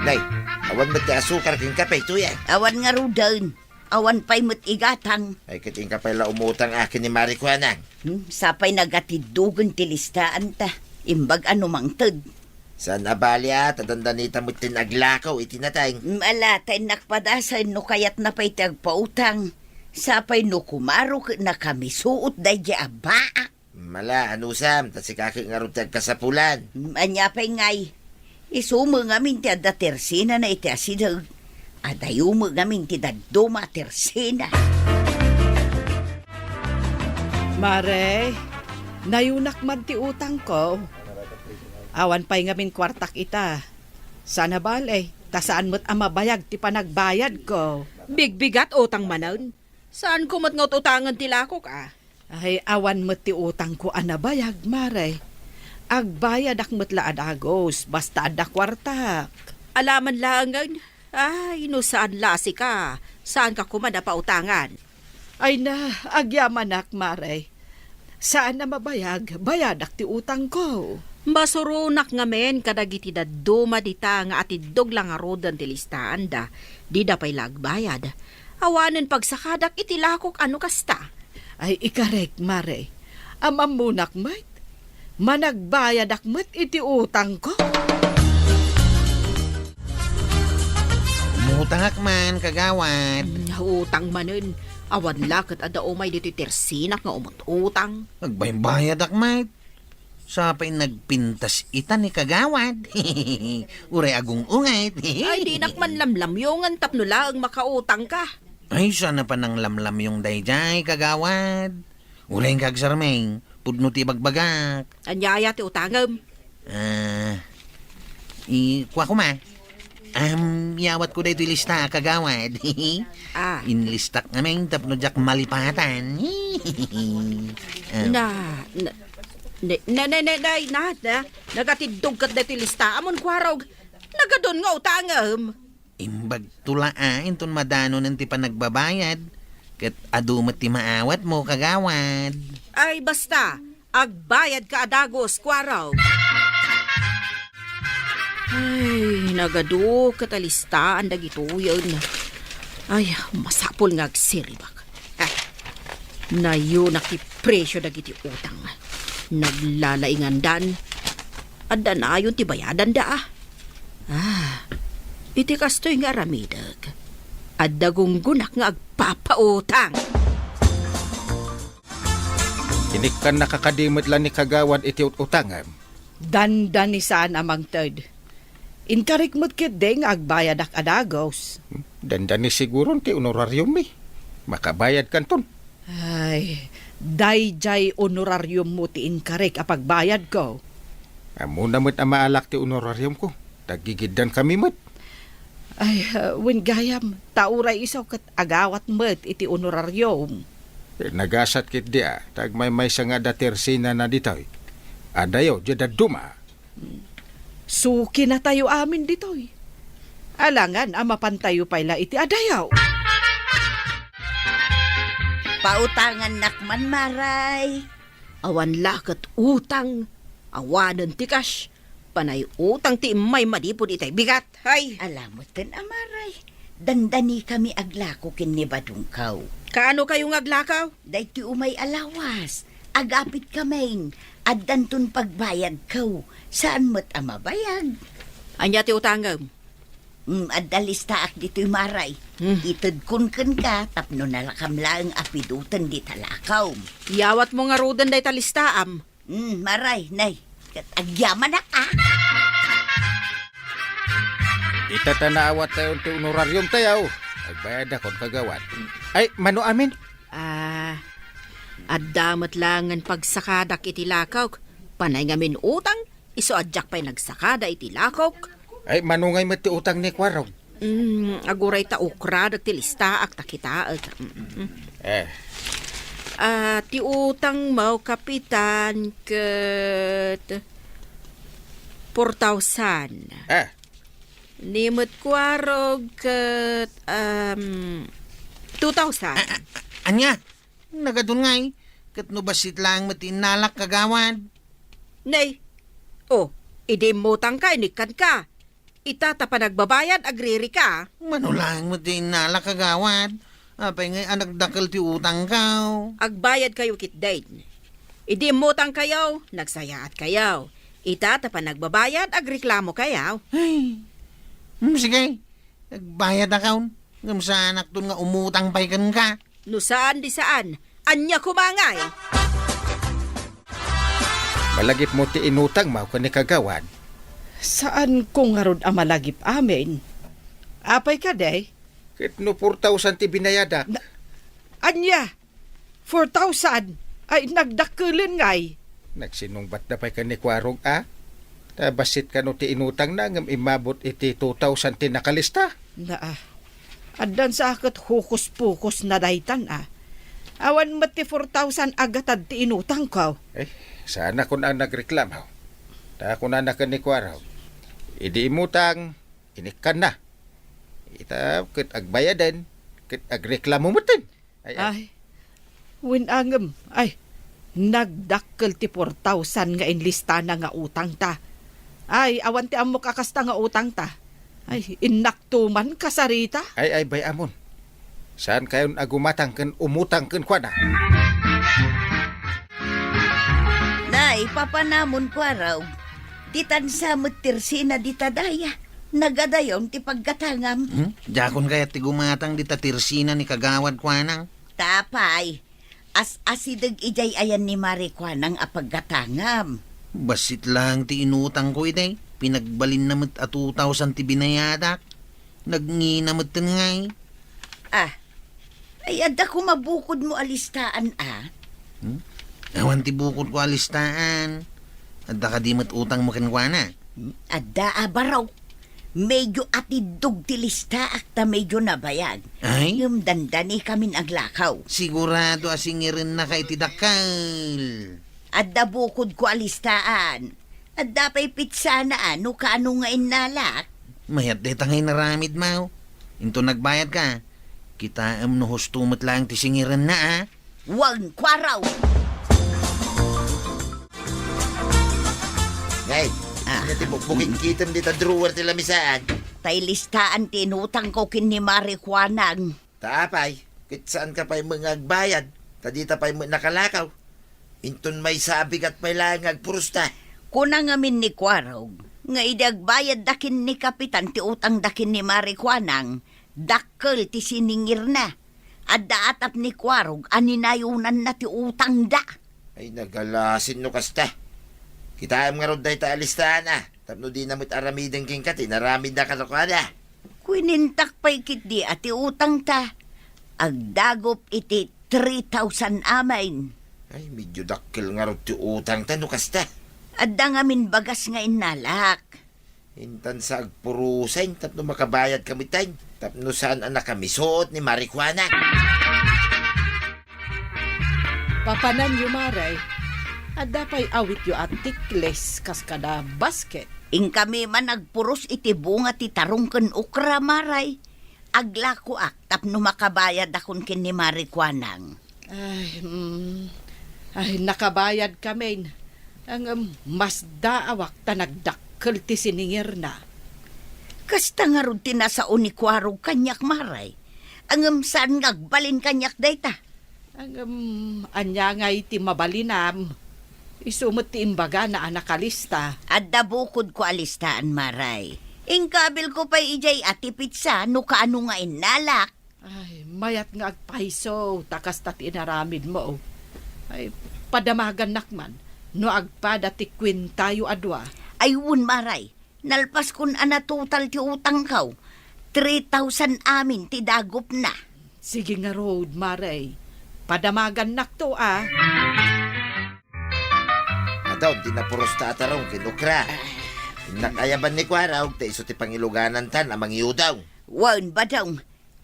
Nay, awan mo ti asukar king kapay tuya. Awan nga rudan. Awan pa'y igatang. Ay kating kapay la umutang akin ni Marikwanang. Sapay nagatidugan ti listaan ta. Imbag ano mang ted. Saan abalya, tadandanita mo tinaglakaw itinatay. Malatay nakpadasan no kayat na pa'y tagpautang. Sapay no kumaro na kami suot day di abaa. Mala, anusam, tas ikaki nga rin tagkasapulan. Anya pa'y ngay. Isumo nga min ti adda tersina na iti asidag. Adayo mo ngamin ti daduma tersina. Mare, nayunak man ti utang ko. Awan pa'y ngamin kwartak ita. Sana balay, tasaan mo't amabayag ti panagbayad ko. Bigbigat utang manon. Saan ko matngot utangan tilakok Ay, awan mo't ti utang ko anabayag, Mare. Agbayad akmo't laadagos, basta ada kwartak. Alaman langan. Ay, no saan lasi ka? Saan ka kumada pa utangan? Ay na, agyamanak, Mare. Saan na mabayag? Bayadak ti utang ko. Basurunak nga men kadagiti da duma dita nga atidog lang nga rodan ti listaan da. Di da pa'y lagbayad. Awanen pagsakadak itilakok ano kasta. Ay, ikarek, Mare. Amamunak mat. Managbayad akmat iti utang ko. Umutangak man, kagawad. Utang manin. Awan lakat ada umay dito tersinak nga umutang. Nagbaybayad akmat. Sa pa'y nagpintas ita ni kagawad. Uray agong ungay. Ay, di nakman lamlamyongan tapnula ang makautang ka. Ay, sana pa nang lamlam yung dayjay, kagawad. Uray kagsarmeng, pudno ti bagbagak. Anyaya ti utangam. Kuha ko ma. Yawat ko dito lista, kagawad. Inlistak namin tapno jak malipatan. Nagatidog kat dito lista. Amon kwarog, nagadon nga utangam. Imbag tulaan ton madano ng ti panagbabayad. Kat adumat ti maawat mo, kagawad. Ay, basta, agbayad ka adagos, kwaraw. Ay, nagado katalistaan dagito yun. Ay, masapol nga agsiribak. Na yun nakipresyo dagiti utang. Naglalaingan dan. Adda na yun ti bayadan da. Iti kastoy nga ramidag. Adda gunggunak nga agpapautang. Inik kan nakakadimot lang ni kagawad iti utangam. Dandanisan amang third. Inkarikmot kit deng agbayad ak adagos. Dandani siguro ti honorarium mi. Makabayad kan ton. Ay, dayjay honorarium mo ti inkarik apagbayad ko. Amo na mo't amaalak ti honorarium ko. Tagigidan kami mo't. Ay, when gayam, tauray isaw kat agawat mo't iti honorarium. Nagasat kit dia, tagmay nga datersina na ditoy. Adayo, jada duma. Suki na tayo amin ditoy. Alangan, amapantayo pala iti adayaw. Pautangan nakman, maray. Awan lakat utang. Awanan ti cash. Panay utang ti may madipod itay bigat. Hay! Alamutan, amaray. Dandani kami aglako kin ni Badungkaw. Kaano kayong aglakaw? Dayti umay alawas. Agapit kameng. Addanton pagbayad kaw. Saan mo't amabayag? Anya ti utangam? Adalista ak dito'y maray. Itad kun ka, tapno nalakam lang apidutan di talakaw. Yawat mo nga rodan day talistaam. Maray, nay. Agyaman na ka. Itatanawat tayo ti honorarium tayo. Agbayad akong kagawad. Ay, mano amin? Addamat langan pagsakadak iti lakaw. Panay ngamin utang, iso adyak pa'y nagsakada iti lakaw. Ay, manungay mati utang ni Kwarog. Aguray ta ukra ti lista ak takita. Ti utang mo kapitan ket 4,000. Nimot Kwarog ket 2,000. Anya, nagadun ngay. Kat no basit lang matinalak, kagawad. Nay, idimutang ka, inikan ka. Itata pa nagbabayad, agriri ka. Manulang matinalak, kagawad. Apay ngay anak dakal ti utang kaw. Agbayad kayo kitdain. Idimutang kayo, nagsayaat kayo. Itata pa nagbabayad, agreklamo kayo. Ay, sige. Nagbayad akaw. Ngam sa anak dun nga umutang pay kan ka. No saan di saan, anya kumangay. Malagip mo ti inutang mo ka ni kagawad. Saan kung harod amalagip amin? Apay ka day? Kit no 4,000 ti binayadak. Anya, 4,000 ay nagdakulin ngay. Nagsinungbat na pa'y ka ni Kwarog, Tabasit ka no ti inutang na ngam imabot iti 2,000 ti nakalista. Addan sa akat hukus-pukus na daytan, Awan mati 4,000 agatad ti inutang ko. Sana kung ang nagreklamo. Ta kung na ni Kwarog. Idi imutang, inikan na. Ita, kit agbayadan, kit agreklamo mo tin. Ay, winangam, nagdakkel ti 4,000 nga inlista na nga utang ta. Ay, awan ti amok akasta nga utang ta. Ay, inaktuman kasarita. Ay, bay amon. Saan kayon agumatang kan umutang kan kwa na? Nay, papanamon ko araw. Ditan sa mutirsina ditadaya. Nagadayon ti paggatangam. Jakon kaya ti gumatang di tatirsina ni kagawad kwanang. Tapay, as asidag ijay ayan ni Marikwanang apaggatangam. Basit lang ti inutang ko iday. Pinagbalin namat at 2,000 ti binayadak. Nagnginamot ngay. Ay adda ko mabukod mo alistaan Awan ti bukod ko alistaan. Adda ka di mat utang mo kenkwana. Adda abaraw. Medyo atidog ti lista akta medyo nabayag. Ay? Yung dandani kamin aglakaw. Sigurado asingirin na kay ti dakal. Adda bukod ko alistaan. Adda pa'y pitsa na ano kaano nga inalak. Mayat de tangay naramid mau. Into nagbayad ka. Kita no hustumat lang ti singiran na Wag kwaraw. Ngay, bukbukit kitam dito drawer ti lamisaan. Tay listaan tinutang ko kin ni Marikwanang. Tapay, kit saan ka pa'y mga agbayad? Tadita pa'y nakalakaw. Inton may sabig at may langag purusta. Kuna ngamin ni Kwaraw, nga idagbayad dakin ni Kapitan ti utang dakin ni Marikwanang, dakkel ti siningir na. Adda atap ni Kwarog, aninayunan na ti utang da. Ay nagalasin no kasta. Kita nga rod dahi ta alistahan Tapno di namit aramideng king kati, naramid na kalokada. Kuinintak pa'y kit di ati utang ta. Agdagop iti 3,000 amain. Ay medyo dakkel nga rod ti utang ta no kasta. Adda ngamin bagas nga inalak. Intan sa agpurusain, tapno makabayad kami tayo. Tapno saan anak kami suot ni Marikwana. Papanan yu maray, adda pa'y awit yu atikles kas kada basket. Ing kami man nagpuros iti bunga ti tarungken ukra maray. Aglako ak tapno makabayad akon kin ni Marikwanang. Ay, nakabayad kami. Ang mas daawak ta nagdakkel ti siningir na. Kasta nga ron tinasaon ni Kwarog kanyak maray. Ang saan ngagbalin kanyak dayta. Ang anya nga iti mabalinam. Isumot ti imbaga na anakalista. Adda bukod ko alistaan maray. Ingkabil ko pa ijay ati pitsa no kaano nga inalak. Ay, mayat nga agpaiso, takas tat inaramid mo. Ay, padamagan nakman, no agpada ti kwintayo adwa. Ayun maray, nalpas kun ana total ti utang kaw. 3,000 amin ti dagop na. Sige nga road, maray. Padamagan nak to Adaw, di na puros tatarong kinukra. Nakayaban ni Kwaraw, ta iso ti pangiluganan tan amang iudaw. Wan ba daw?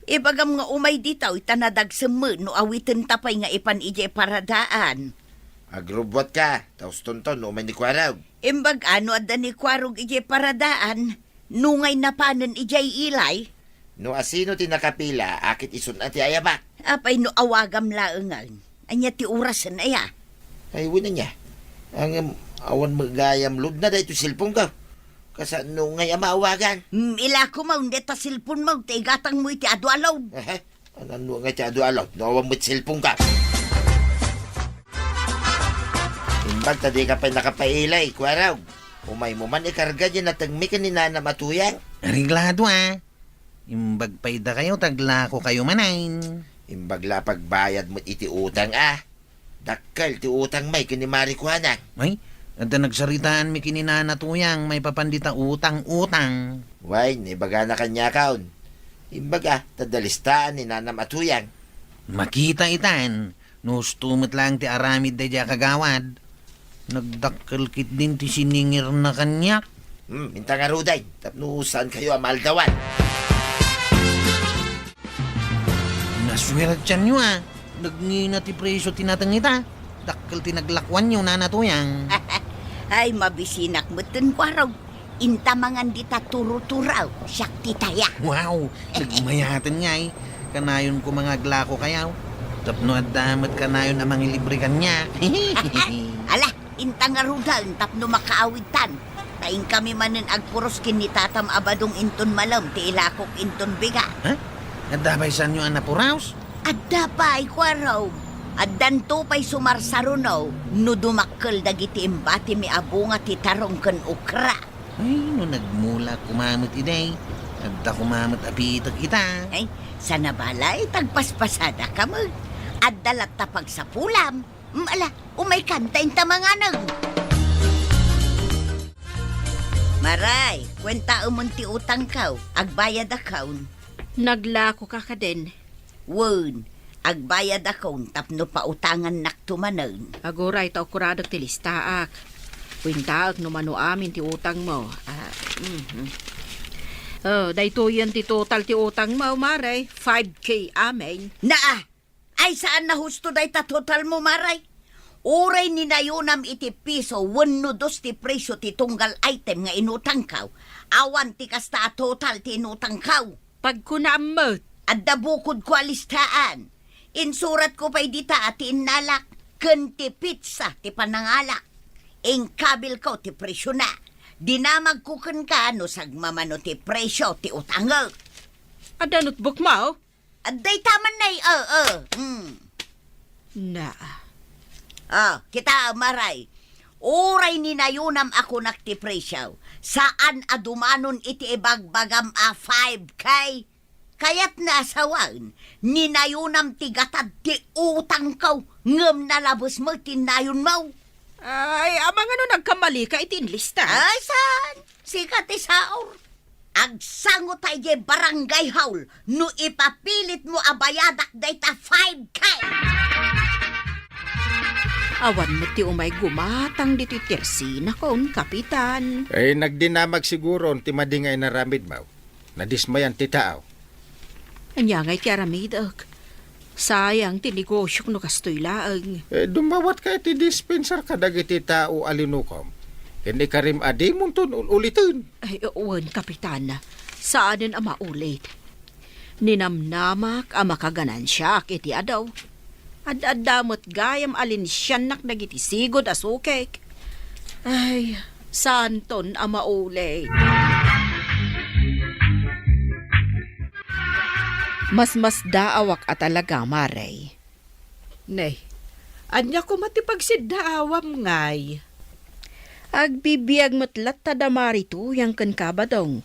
Ibagam nga umay ditaw itanadag semu no awitin tapay nga ipan ije paradaan. Agrubwat ka, taos tonton, no umay ni Kwaraw. Imbag ano adda ni Kwarog ije paradaan, nungay napanan ijay ilay. No asino ti nakapila, akit isun at ti ayabak. Apay no awagam laengan, anya ti orasan aya. Ay, wala niya. Ang awan magayam lud na dahito silpong ka. Kasa no ngay amawagan. Ila ko mo, hindi ta silpon mo, tigatang mo iti adwalaw. Ano nga ti adu alaw, no awan mo't silpong ka. Imbag ta di ka pa nakapailay, Kwaraw. Umay mo man ikarga dyan na tagmi ka ni Nana Matuyang. Ariglado Imbag payda kayo, taglako kayo manain. Imbag la pagbayad mo iti utang Dakkal ti utang may kini Marikwana. Ay, adda nagsaritaan mi kininana tuyang, may papandita utang-utang. Way, nibaga na kanya kaon. Imbaga, tadalistaan ni Nana Matuyang. Makita itan, nustumot lang ti aramid da dya kagawad. Nagdakkel kit din ti siningir na kanyak. Minta nga ruday, tapno saan kayo amaldawan. Naswirat siya nyo Nagngina ti preso tinatangita. Dakkel tinaglakwan nyo nanatuyang. Ay, mabisinak mo tin Kwarog. Intamangan di ta turuturaw, siyak titaya. Wow, nagmayatan nga Kanayon ko mga glako kayaw. Tapno at damat kanayon na mangilibre kanya. Ala, intang arudal, tapno makaawitan. Taing kami manen agpuros kinitatam abadong inton malam, ti ilakok inton biga. Ha? Nadabay sa nyo anapuraos? Adda pa ay Kwaraw. Addan to pa'y sumarsarunaw, no dumakkel dagiti imbati mi abunga ti tarong ken ukra. Ay, no nagmula kumamot iday. Agda kumamot apitak ita. Ay, sa nabalay, tagpaspasada ka mo. At dalat tapag sa pulam. Ala, umay kantayin ta mga nang. Maray, kwenta umunti utang kaw, agbayad akaun. Naglako ka ka din. Won, agbayad akaun tapno pa utangan naktumanan. Aguray ta kuradog ti listaak. Kwintaak no mano amin ti utang mo. Oh, dayto yan ti total ti utang mo, Maray. 5K amin. Naa, ay saan na husto day ta total mo, Maray? Uray ni nayunam iti piso, 1 ti presyo ti tunggal item nga inutang kaw. Awan ti kasta total ti inutang kaw. Pagkunamot. Adda bukod ko alistaan. Insurat ko pa'y dita at inalak. Ken ti pizza ti panangalak. Kabil ko ti presyo na. Dinamag ko ken ka no sagmamano ti presyo ti utangag. Ada notebook mo? Adday taman nay, Na. Kita maray. Uray ni nayunam ako nakti presyo. Saan adumanon iti ibagbagam a 5K? Kaya't nasawan, ninayunam ti gatad ti utang kaw, ngem nalabos mo tinayon mo. Ay, amang ano nagkamali ka itin lista? Ay, saan? Sikat isaor. Agsango tayo barangay haul, no ipapilit mo abayadak dayta 5K. Awan mo ti umay gumatang dito tersina kon, kapitan. Ay nagdinamag siguro ti madingay na ramid mo. Nadismayan ti tao. Anya ngay ti aramidak. Sayang ti negosyo no kastoy laang. Dumawat ka ti dispenser kadag iti tao alinukom. Hindi ka rin adimon ton ulitin. Ay, uwan, kapitan. Saanin ang maulit? Ninamnamak ang makaganansyak iti adaw. Ad-adamot gayam alin siyanak nagiti sigod asukek. Ay, saan ton ang maulit? Mas daawak at talaga, Maray. Nay, anya ko matipagsiddaawam ngay. Agbibiyag matlat tadamari tu yang kan kabadong.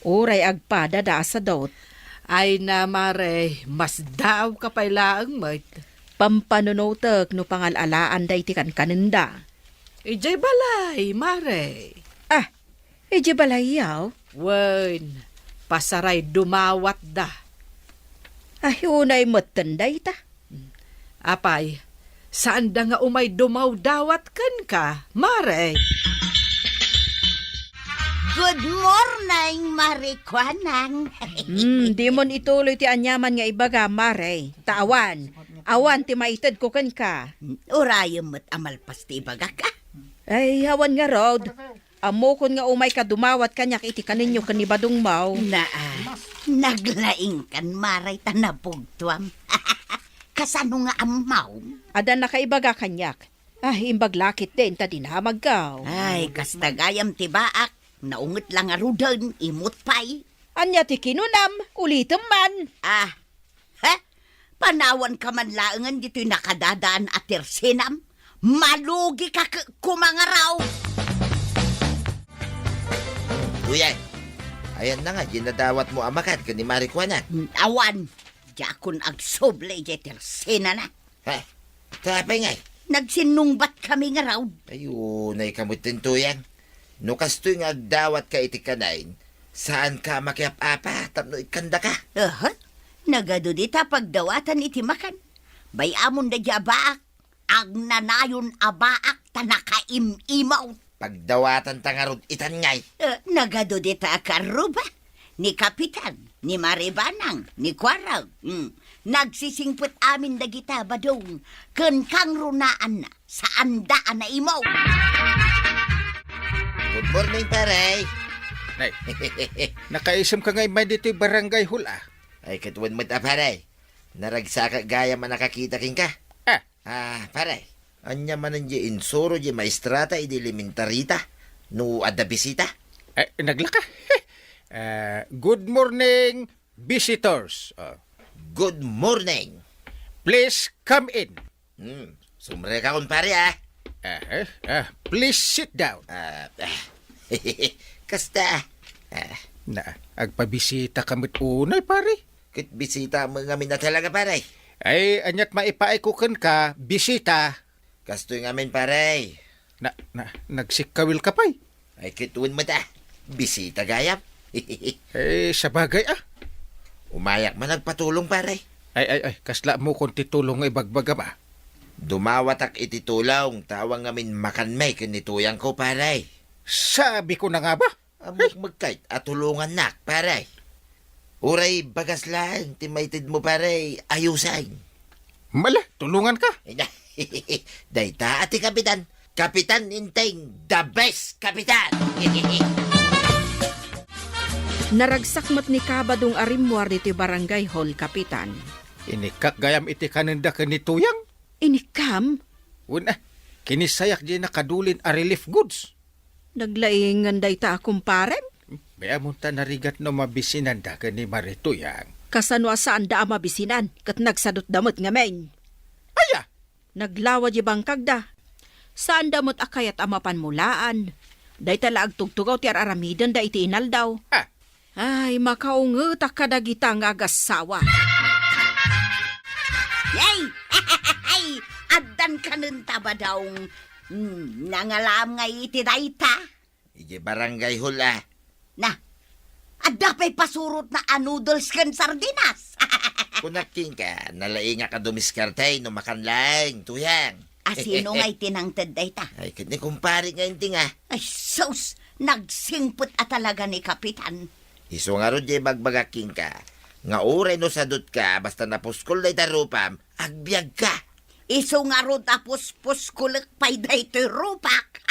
Oray agpada da sa dot. Ay na, Mare, mas daw ka pa'y laang mat. Pampanunotek no pangalalaan day ti kan kanenda. Ijay balay, Mare. Ah, eje balayaw. Wen, pasaray dumawat da. Ay, unay matanday ta. Apay, saan da nga umay dumaw-dawat kan ka, Mare? Good morning, Marikwanang. Di mon ituloy ti anyaman nga ibaga, Maray. Tawan, awan ti maitad ko kan ka. Urayam mo't amalpas ti ibaga ka. Ay, awan nga rod. Amo kon nga umay ka dumawat kanyak iti kaninyo kanibadong mau. Naglaing kan maray tanabugtuam. Kasano nga amaw? Ada nakaibaga kanyak. Ay, imbaglakit din ta dinamag ka. Ay, kastagayam ti baak. Naungot lang arudan, imot pay. Anya ti kinunam, ulitem man. Panawan ka man laangan dito'y nakadadaan at tersinam. Malugi ka kumangaraw. Uyan, ayan na nga, ginadawat mo amakat ka ni Marikwana. Awan, jakon agsoble je tersina na. Ha? Tapay nga. Nagsinungbat kami nga raw. Ayun, ay kamutin to yan. No kastoy nga agdawat ka iti kanain, saan ka makiap-apa, tapno ikanda ka. Nagado dita pagdawatan iti makan. Bayamon da di abaak, ag nanayon abaak tanakaim-imaw. Pagdawatan tangarod itan ngay. Nagado dita akaruba, ni Kapitan, ni Maribanang, ni Kwarag. Nagsisingput amin dagita badong, ken kang runaan na, saan daan na imaw. Good morning, paray. Nay, nakaisam ka ngay may dito'y barangay hula. Ay, katuwan mo't paray. Naragsaka gaya man nakakita king ka. Paray. Anya man ang insuro di maestrata idi elementarita no ada bisita. Naglaka. Good morning, visitors. Good morning. Please come in. Sumre ka kun pare Please sit down. Kasta. Na, agpabisita kamit unay, pare. Kit bisita mo ngamin na talaga, paray. Ay, anyat maipaikukan ka, bisita. Kastoy ngamin, paray. Nagsikawil ka pa'y. Ay, kituin mo ta. Bisita gayap. Sa bagay Umayak man nagpatulong, paray. Ay, kasla mo kung titulong ay bagbaga ba? Dumawatak ititulong. Tawang ngamin makanmay kinituyang ko, paray. Sabi ko na nga ba? Amok magkait at tulungan nak, paray. Uray, bagas lang. Timaytid mo, paray. Ayusain. Mala, tulungan ka. Dayta ati kapitan. Kapitan Inteng, the best kapitan. Naragsakmat ni Kabadong arimwar dito barangay hall, kapitan. Inikak gayam iti kanenda kanituyang. Inikam, Una, kinisayak di nakadulin a relief goods. naglaingan day ta akong parem. Baya mo ta narigat no mabisinan da ka ni Marituyang. Kasanwa saan da mabisinan, kat nagsadot damot nga main. Aya! Naglawa di bangkag da. Saan damot akayat amapan mulaan. Day tala agtugtugaw ti aramidan da iti inal daw. Ay, makaungutak kadagita nga agasawa. Yay! Addan ka nun taba daw. Nangalam nga iti dayta. Ije barangay hula. Na, adda pa'y pasurot na noodles kan sardinas. Kunaking ka, nalainga ka dumiskartay no makanlang, tuyang. Asino nga'y tinangtad dayta? Ay, kit ni kumpari nga yung tinga. Ay, sus! Nagsingput talaga ni Kapitan. Iso nga ron di bagbagaking ka. Nga uray no sadot ka, basta napuskol na itarupam, agbyag ka. Iso nga ro tapos puskulak pa'y dayto rupak.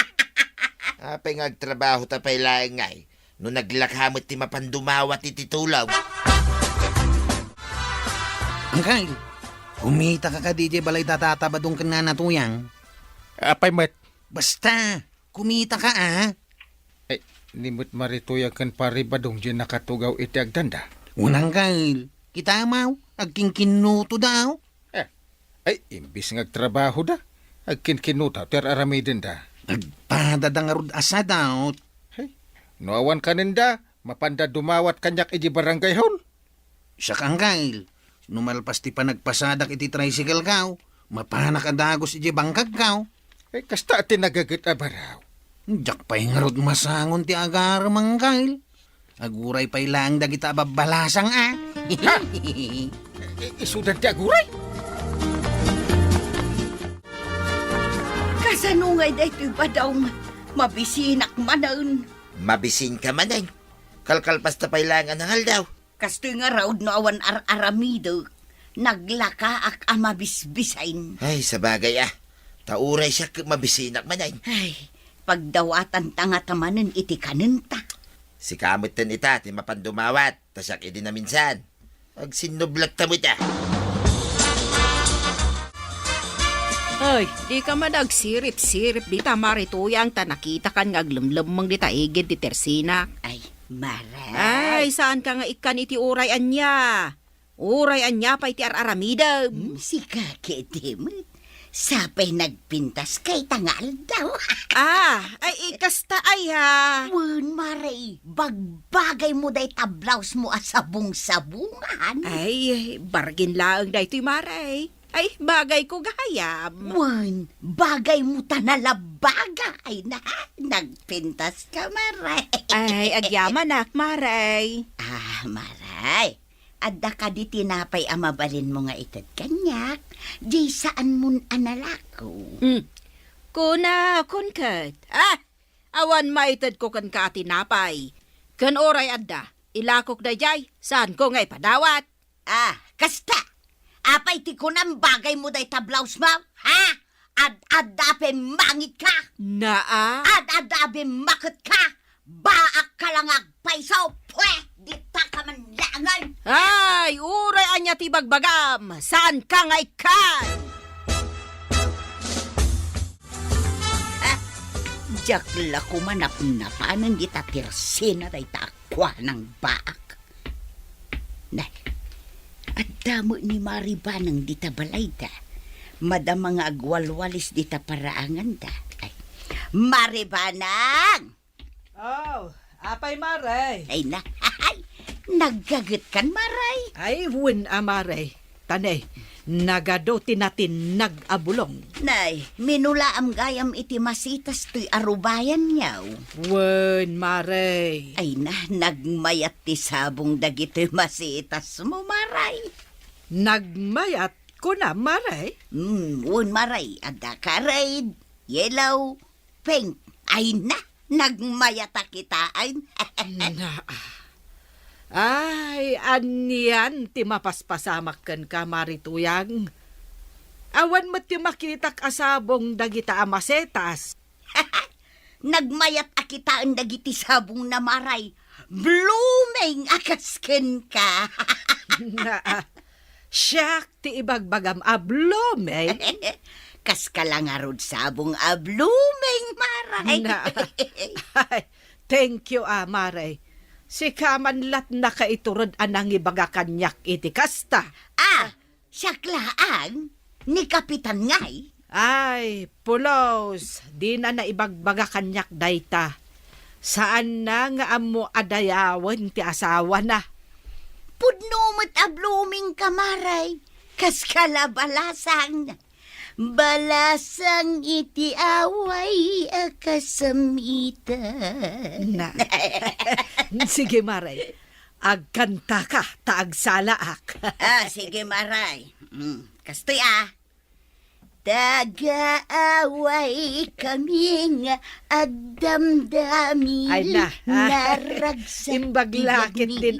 Apay nga agtrabaho tapay laing ngay. No naglakhamot ti mapandumawat iti tulaw. Angkay, kumita ka DJ balay tatatabadong ka na natuyang. Apay mat. Basta, kumita ka Ay, nimut Marituyang kan paribadong di nakatugaw iti agdanda. Unang kail, kita maw, agkingkinuto daw. Ay, imbis ngagtrabaho da. Agkinkinuta, ter aramidin da. Nagpadadang arud asa daw. Noawan kaninda, mapanda dumawat kanyak iji barangay hall. Siya kang kail, numalpas ti panagpasadak iti tricycle kaw, mapanak adagos iti bangkag kaw. Ay, kasta ati nagagit abaraw. Diyak pa'y ngarod masangon ti agar mang kail. Aguray pa'y lang dagita babalasang Isudan ti aguray. Kasanungay dayto ba daw mabisinak manan? Mabisin ka manay. Kalkalpas tapay lang ang hangal daw. Kastoy nga raod no awan aramido. Naglaka ak amabisbisain. Ay, sa bagay Tauray siya mabisinak manay. Ay, pagdawatan tanga tamanen iti kanenta. Si kamot ten ita, ti mapandumawat. Tasyak idi na minsan. Ag sinublak tamot Ay, di ka madagsirip-sirip di ta Marituyang ta nakita kan nga aglemlemang di ta igid di tersina. Ay, maray. Ay, saan ka nga ikan iti uray anya? Uray anya pa iti araramida. Si kakedemit. Sapay nagpintas kay tangal daw. Ay ikasta ay ha. Wen, maray. Bagbagay mo day tablaws mo at sabong-sabungan. Ay, bargin lang daytoy maray. Ay, bagay ko gayam. Wen, bagay mo tanalabagay na. Nagpintas ka, maray. Ay, agyaman nak, maray. Maray. Adda ka di tinapay amabalin mo nga itad kanyak. Di saan mun analako. Kuna, kunkat. Awan maitad ko kan ka tinapay. Kan oray adda, ilakok da jay, saan ko ngay padawat? Kasta. Apay ti ko ng bagay mo day tablaws mo, ha? Ad-adape mangit ka. Naa? Ad-adape makit ka. Baak ka lang agpaisaw. Pweh, di ta ka man langan. Ay, uray anya ti bagbagam. Saan ka ngay kan? Jakla ko manap-napanan di ta tirsina day takwa ng baak. Nay, at damo ni Maribanang di ta balay da. Madama nga agwalwalis di ta paraangan da. Ay, Maribanang! Oh, Apay, Maray. Ay na, ay, naggagat kan, Maray. Ay, wun, Maray. Tanay, nagado tinatin nag-abulong. Nay, minula am gayam iti masitas to'y arubayan niyaw. Wun, Maray. Ay na, nagmayat ti sabong dagiti masitas mo, Maray. Nagmayat ko na, Maray. Wun, Maray, adda ka red, yellow, pink. Ay na, nagmayata kita. Ay, Na, ay, anyan ti mapaspasamakken ka, Marituyang. Awan mo ti makitak asabong dagita amasetas. nagmayat akita ang dagiti sabong na Maray. Blooming akasken ka. Na, siyak ti ibagbagam ablom, eh. Kas ka lang arod sabong blooming, Maray. Na, ay, thank you, Maray. Si kamanlat na kaiturod anang ibaga kanyak iti kasta. Siyaklaan ni Kapitan Ngay. Ay, pulos, di na naibagbaga kanyak dayta. Saan na nga amo adayawan ti asawa na? Pudnumot blooming ka, Maray. Kas kalabalasang. Balasang iti away akasamita. Na. Sige, Maray. Agkanta ka, taagsalaak. Sige, Maray. Kastoy Taga-away kami nga agdamdami. Ay na. Naragsak. Imbaglakit din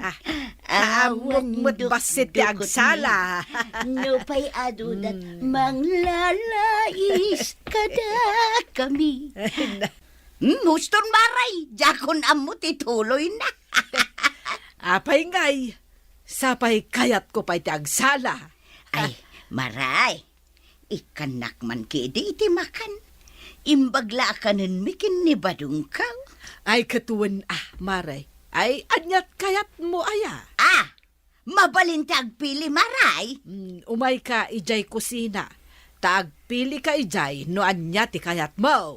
Amok mo't basit ti agsala. Nupay adudat manglalais kada kami. Muston, Maray. Jakon amo tituloy na. Apay ngay, sapay kayat ko pa'y ti agsala. Ay, Maray. Ikanak man kidi iti makan. Imbagla kanan mikin ni badung kang. Ay katuwan Maray. Ay anyat kayat mo aya. Mabalin tagpili, Maray. Umay ka ijay kusina. Tagpili ka ijay no anya ti kayat mo.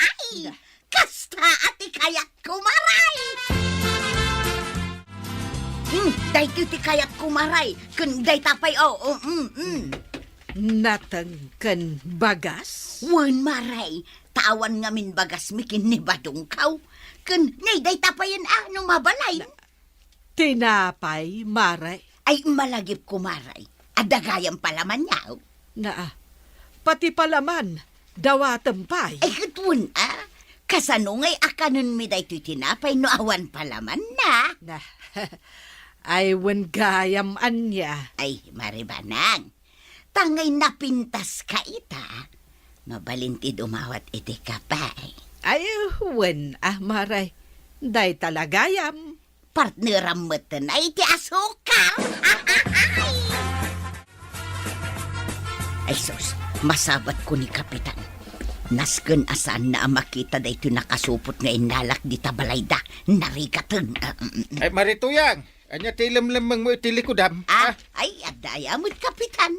Ay, kasta ati kayat ko, Maray. Day ti kayat ko, Maray. Kun day tapay, Natangkan bagas? Wan, Maray. Tawan nga min bagas mikin ni badung kaw. Kun ngay day tapayan no mabalay. Tinapay, Maray. Ay, malagip ko, Maray. Adagayang palaman yaw. Na, pati palaman, dawatampay. Ay, katun, kasano ngay akanon mi day tinapay no awan palaman na. Na, ay wan gayam anya. Ay, maribanang. Tangay napintas ka ita. Mabalinti dumawat iti kapay. Ay, wan Maray. Day talagayam. Partneram mo na iti asukal. Ay, sus, masabat ko ni Kapitan. Nasken asan na makita da ito nakasupot nga inalak di tabalayda. Narikatan. Ay, Marituyang, anya tilam-lamang mo iti likudam. Ay, adaya mo't Kapitan.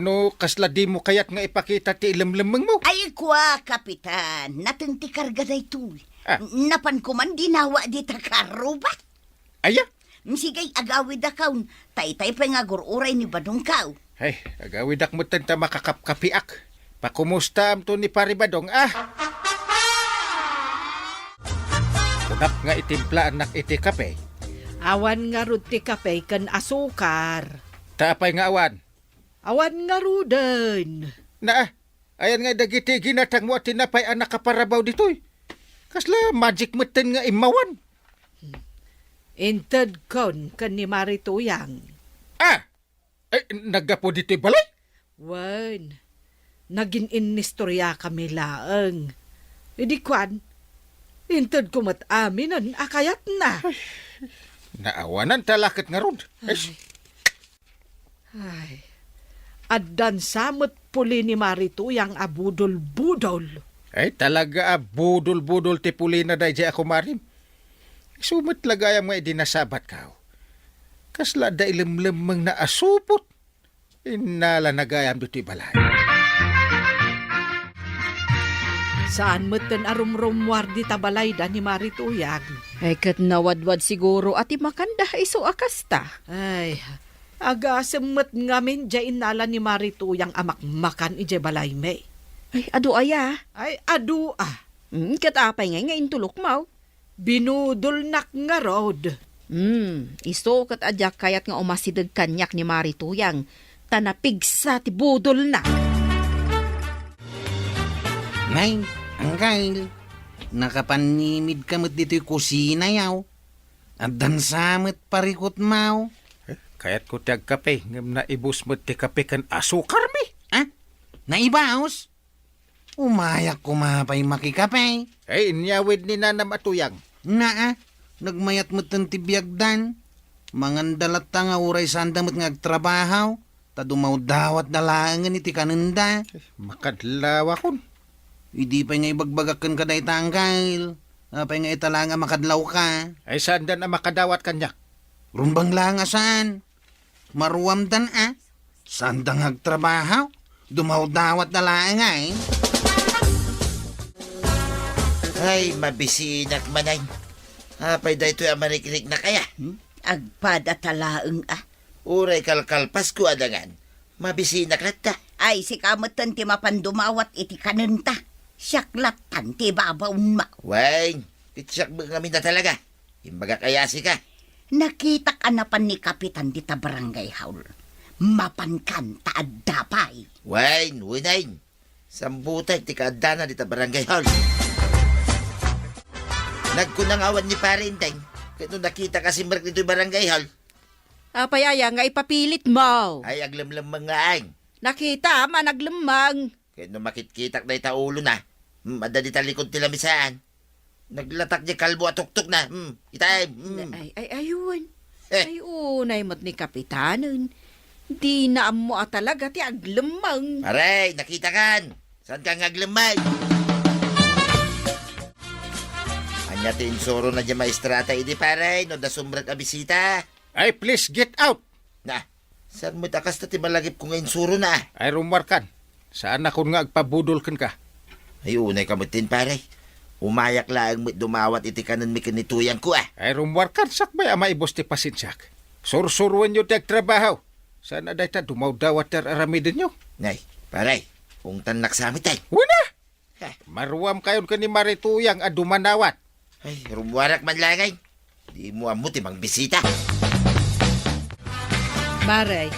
No, kasla di mo kayat nga ipakita ti ilam-lamang mo. Ay, kwa, Kapitan. Natinti karga da ito. Napan ko man dinawa di takarubat. Aya? Sigay agawid akaw. Tay-tay pa nga gururay ni Badong kaw. Ay, agawid ak mo tanta makakapkapiak. Pakumusta am to ni Paribadong, Kunap nga itimpla anak iti kape. Awan nga rud ti kape kan asukar. Taapay nga awan. Awan nga rudan. Ayan nga dagiti ginatang mo at tinapay anak kaparabaw ditoy. Kasla magic meten nga imawan. Inted kon kan ni Marituyang. Nagapo dito'y balay? Wan, naging inistorya kami laeng. Idi kwan, inted ko mataminan akayat na. Naawanan talakit nga rod. Ay, addan samot puli ni Marituyang abudol-budol. Ay, talaga budol-budol ti puli na dahi ako marim. Sumit lagayang nga idinasabat ka. Kasla da ilimlimang na asupot. Inala nagayam dito'y balay. Saan mo ten arumrumwar di tabalayda ni Marituyang? Ay kat nawadwad siguro ati makanda iso akasta. Ay, agasemmet ngamin dyan nala ni Marituyang amak makan ije balay may. Ay adu aya. Ay, adu ah. Kat apay nga intulok mo. Binudol nak nga road. Iso kat adyak kayat nga umasidag kanyak ni Marituyang. Tanapig sa tibudol na. Nay, Angkyle, nakapanimid ka mo't dito'y kusina yaw. At dansamot parikot mau. Kayat ko tiyag kape, ngam na ibus mo ti kape kan asukar mi. Ah, naibaos? Umayak kumapay makikapay. Ay, inyawid ni Nana Matuyang. Naa, nagmayat mo tibiyagdan. Mangandalat ta nga uray sandamot nga agtrabahaw. Tadumaw dawat dalangan iti kanunda. Makadlawa kon. Hindi pa nga ibagbagakan ka dahi tangkail. Apay nga itala nga makadlaw ka. Ay, saan na makadawat kanyak? Rumbang lang nga saan? Maruam dan Sandang agtrabahaw. Dumaw dawat dalangan Ay, mabisinak manay. Apay da ito'y amarikinig na kaya. Agpada talaeng Uray kalkalpas ko adangan. Mabisinak na ta. Ay, si kamatan ti mapandumawat iti kanunta. Siyaklatan ti babaun ma. Wain, pitsak mo kami na talaga. Imbaga kayasi ka. Nakita ka na pan ni Kapitan di ta barangay haul. Mapankan taad dapay. Wain, winain. Sambutay, ti kaadana di ta barangay hall. Nagkunang awan ni Parinteng. Kaya nung nakita kasi Mark dito'y barangay hall. Apay aya nga ipapilit mo. Ay, aglamlam mga aing. Nakita managlemang. Kaya nung makitkitak na itaulo na. Madali talikod tila misaan. Naglatak niya kalbo at tuktok na. Itay. Ay, ayun. Ay, unay mo't ni Kapitanen. Di na mo talaga ti aglemang. Aray, nakita kan. Saan ka ngaglamay? Anya ti insuro na dyan maestrata idi paray. No da sumrat a bisita. Ay, please get out. Na, saan mo takas na ti malagip kung insuro na? Ay, rumwarkan. Saan ako nga agpabudol kan ka? Ay, unay kamutin paray. Umayak lang mo't dumawat iti kanan mi kanituyang ko Ay, rumwarkan. Sakbay ama ibos ti pasensyak. Sursuruan nyo ti agtrabaho. Saan aday ta dumawdawat ter aramidin nyo? Nay, paray. Kung tanak sa amin tay. Wala! Maruam kayon ka ni Marituyang a dumanawat. Ay, rumwarak man langay. Di mo amot imang bisita. Maray,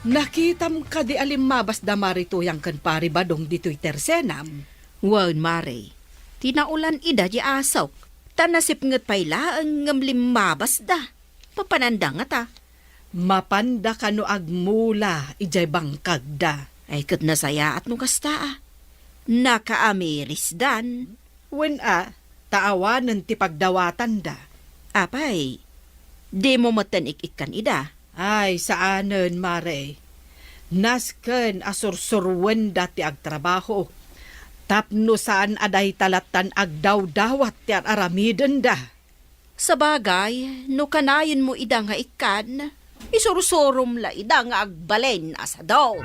nakitam ka di alimabas da Marituyang kan pari badong dito'y tersenam. Wan, Mare. Tinaulan ida di asok. Tanasip ngat payla ang ngamlimabas da. Papananda nga ta. Mapanda ka no agmula ijay bangkag da. Ay kat nasaya at nukasta Nakaamiris dan. Wen taawanan ti pagdawatan da. Apay, di mo matanik-ikan ida. Ay, saanen, Mare. Nasken asursurwen dati agtrabaho. Tapno saan aday talatan agdaw-dawat ti aramiden da. Sa bagay, no kanayon mo ida nga ikan, isurusurum la ida nga agbalen asadaw.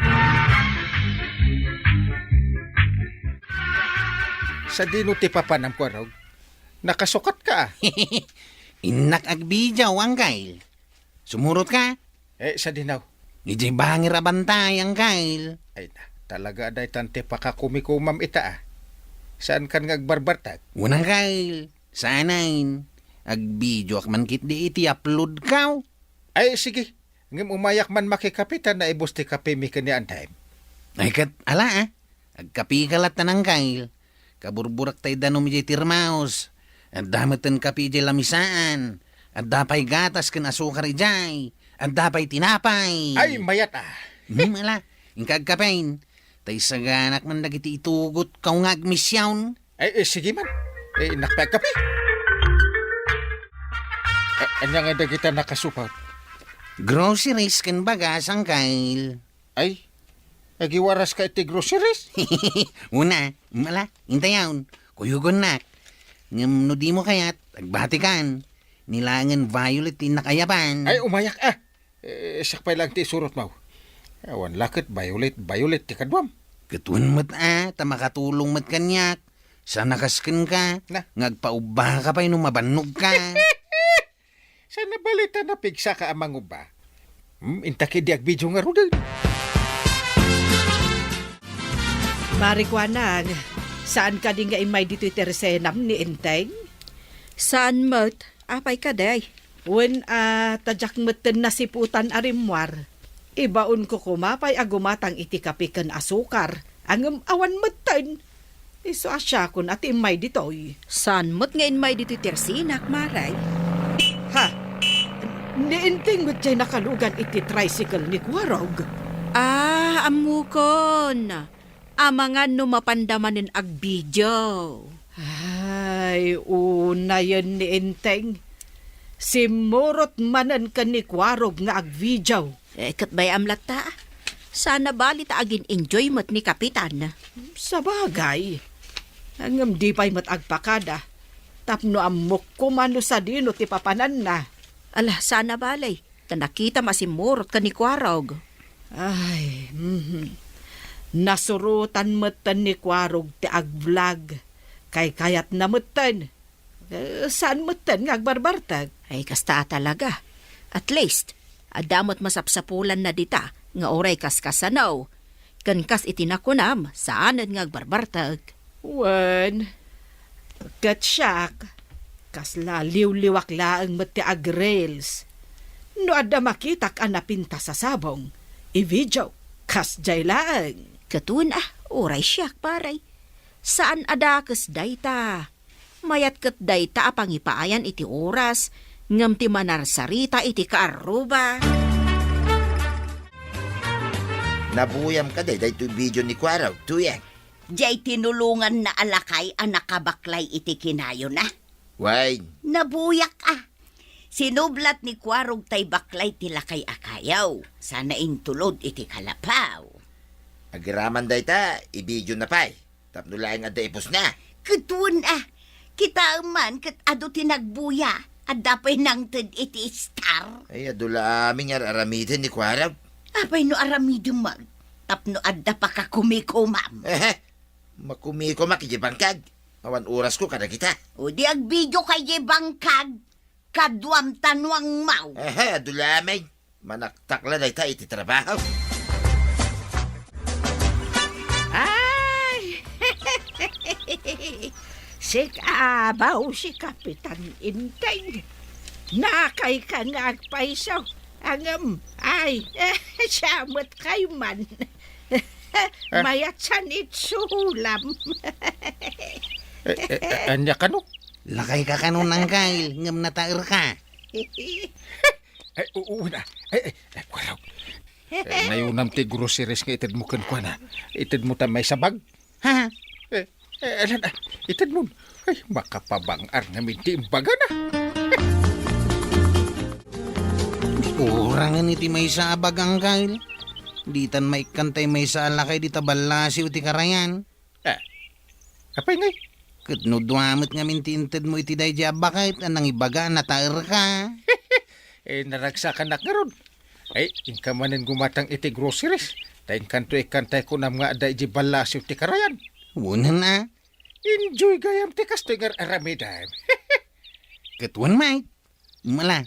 Sa dino ti papanam ko raw. Nakasukat ka. Inak agbijaw, Angkyle. Sumurot ka? Sa dinaw. Ijay bangir abantay, Angkyle. Ay na, talaga aday tante pakakumikumam ita Saan kan ngagbarbartag? Unang Kyle, sanain. Agbidyo ak man kit di iti upload ka. Ay, sige. Ngam umayak man makikapitan na ibus ti kape mi kanya time. Ay kat, ala agkapi kalat tanang Kyle. Kaburburak tay danom ijay tirmaos. At damatan kapi ijay lamisaan. At dapay gatas kan asukar ijay. At dapay tinapay. Ay, mayat Ala, ingkag kapain. Tay saganak man dagiti itugot kaw nga agmisyawn. Ay, sige man. Nakpagkape. Anya nga kita nakasupat. Groceries kan bagasang Kyle. Ay, nagiwaras ka iti groceries? Una, mala, intayawn. Kuyugon nak. Ngam no di mo kayat, agbatikan. Nilangan violet in nakayaban. Ay, umayak sakpay lang ti surot mo. Awan lakit, violet ti kadwam. Katuan mat tamakatulong mat kanyak. Sa nakaskin ka, Na. ngagpauba ka pa nung mabanog ka. Sa nabalita na pigsa ka amang uba. Intaki di video nga rudan. Marikwanang, saan ka din nga imay dito'y tersenam ni Enteng? Saan mo't? Apay ka day. When tadyak meten na siputan arimwar, ibaon ko kumapay agumatang iti kapiken asukar, ang awan meten. Iso asya kun ati imay dito'y. Saan mo't ngayon may dito tersinak, Maray? Ha? Ni Enteng mo't jay nakalugan iti tricycle ni Kwarog. Amukon. Amangan no mapandamanin ag video. Ay, una yun ni Enteng. Simurot manan ka ni Kwarog nga ag video. Kat bay amlat ta? Sana balita agin enjoyment ni Kapitan. Sa bagay, hanggang di pa'y matagpakada. Tapno amok kumano sa dino ti papanan na. Ala, sana balay. Nakita masimurot ka ni Kwarog. Ay, nasurutan matan ni Kwarog ti ag-vlog. Kay kayat na matan. Saan matan nga agbarbartag? Ay, kasta talaga. At least, adamot masapsapulan na dita nga oray kaskasanaw. Kankas itinakunam saanan nga agbarbartag. Wen, katsyak, kasla liw-liwak laang mati ag-rails. No adda makitak anapinta sa sabong, i-video, kas jay laang. Katun oray siyak paray. Saan adakas dayta? Mayat kat dayta apang ipaayan iti oras, ngam ti manarsarita iti kaaruba. Nabuyam ka day ito video ni Kwarog, tuyang. Jay tinulungan na alakay ang nakabaklay iti kinayo na. Why? Nabuyak Sinublat ni Kwarog tay baklay tila kay akayaw. Sana intulod iti kalapaw. Agiraman day ta, i-video na pa'y. Tapno laing adda ipos na. Katun kita man kat ado tinagbuya. At dapay nang tad iti star. Ay, adula aming aramidin ni Kwarog. Apay no aramidum mag. Tapno adda pa ka kumikumam. Makumiko makijibangkag. Awan oras ko kada kita. O di ag video kay bangkag. Kadwam tanwang mau. Adula aming. Manaktakla day ta iti trabaho. Ay! Sikabaw si Kapitan Inteng. Nakay ka nga agpaisaw. Angam, ay, samot kay man. Mayat sanit sulam. Anya ka no? Lakay ka kanunang kail, ngam natair ka. Ay, una. Ay, Kwarog. Nayunam ti groceries nga itid mo kan kwa na. Itid mo ta may sabag. Ha? Alan, itid mo. Ay, makapabangar nga minti imbaga na. Orangan iti may sa abagang kail. Ditan maikantay may sa alakay di tabalasi uti karayan. Apay ngay? Kat no duamit nga mintinted mo iti day bakit anang ibaga natair ka. Naragsakan na nga ron. Ay, ingkamanin gumatang iti groceries. Tayong kanto ikantay ko na mga aday di balasyo ti karayan. Una na. Enjoy gayam ti kasto nga aramidam. Katuan may. Mala.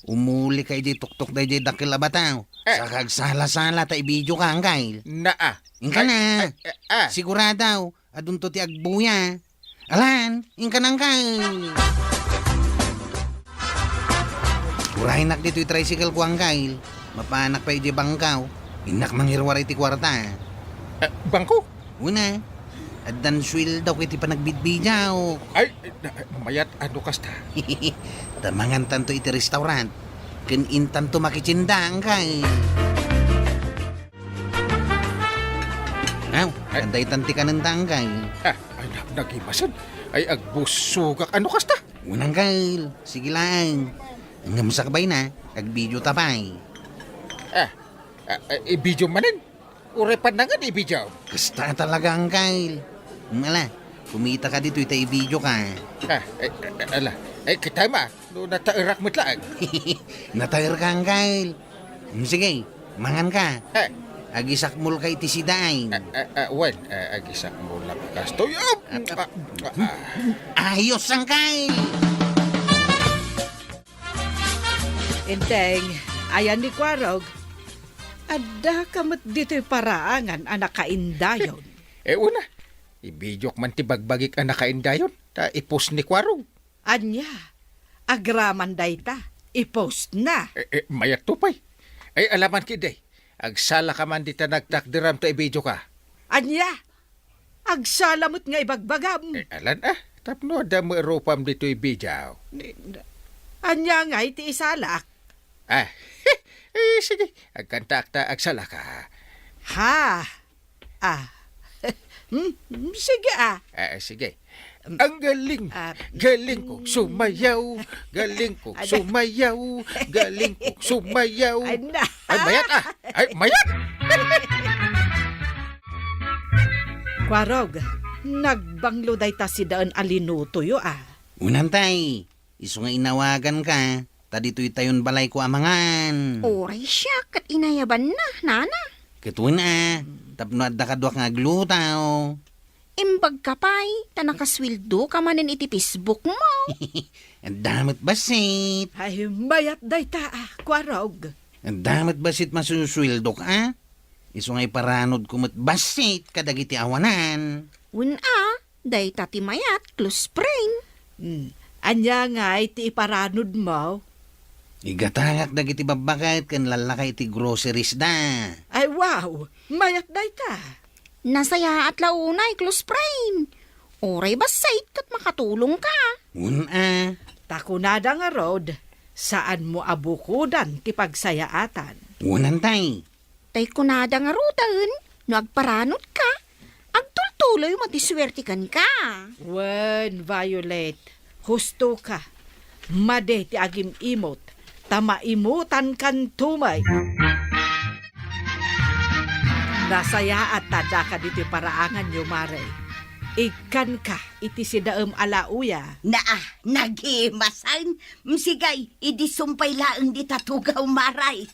Umuli kay di tuktok day di dakil abataw. Sa kagsala-sala ta ibidyo ka ang kail. Naa. Ingka na. Siguradaw. Adun to ti agbuya. Alan, ingka nang kail. Burahinak dito yung tricycle ko ang kail. Mapanak pa yung bangkaw. Inak manghirwaray ti kwarta. Bangko? Una, at dan swil daw kiti panagbidbidyaw. Ay, mayat ano kasta. Tamangan tanto iti restaurant. Kinintan to makitsindang kail. Aw, kanday tanti ka ng tangkay. Ay, nagimasan. Ay, agbusugak ano kasta. Unang kail, sige lang. Ngam sa kabay na, agbidyo tapay. Ibidyo manin. Urepan na nga ibidyo. Kasta talaga ang kail. Mala, kumita ka dito, ita ibidyo ka. Ala, ay kita ma, no natairak matlaag. Natayar ka ang kail. Sige, mangan ka. Agisakmol kay ti siday. Wen, agisak mo na bagas to. Ayos ang kay. Inteng, ayan ni Kwarog. Ada kamot dito'y paraangan anak kaindayon. Una, ibidyok man ti bagbagik ang nakaindayon. Ta ipos ni Kwarong. Anya, agraman dayta, i-post na. Mayak tupay. Ay, alaman kiday. Agsala ka man dita nagtakdiram to ibidyo ka. Anya, agsalamot nga ibagbagam. Alan tapno da mo eropam dito ibidyaw. Anya nga iti isalak. Sige. Agkantakta agsala ka. Ha? Sige Sige. Ang galing. Galing kong sumayaw. Galing kong sumayaw. Galing kong sumayaw. Ay na. Ay, mayat Ay, mayat! Kwarog, nagbanglo dayta si daan alinuto yo Unantay, iso nga inawagan ka. Tadito'y tayon balay ko amangan. Oray siya, kat inayaban na, nana. Katuin tapno adda kadwa nga glutaw. Imbag ka pa'y, tanakaswildo ka manin iti Facebook mo. Ang damat basit. Ay, mayat dayta Kwarog. Ang damat basit masuswildo ka. Iso nga'y paranod kumot basit kadagiti awanan. Day tati mayat, close friend. Anya nga iti iparanod mo. Igatangak dagiti babakit kan lalakay iti groceries da. Ay, wow! Mayat dayta. Nasaya at launay, close friend. Oray basait kat makatulong ka. Takunada nga rod, saan mo abukudan ti pagsayaatan? Unantay. Tay kunada nga rutan, no agparanot ka. Agtultuloy matiswertikan ka. Wen, Violet, husto ka. Made ti agim imot, tamaimutan kan tumay. Nasaya at tada ka dito paraangan nyo, Mare. Ikan ka, iti si daem alauya. Naghimasan. Msigay, idisumpay laang di tatugaw maray.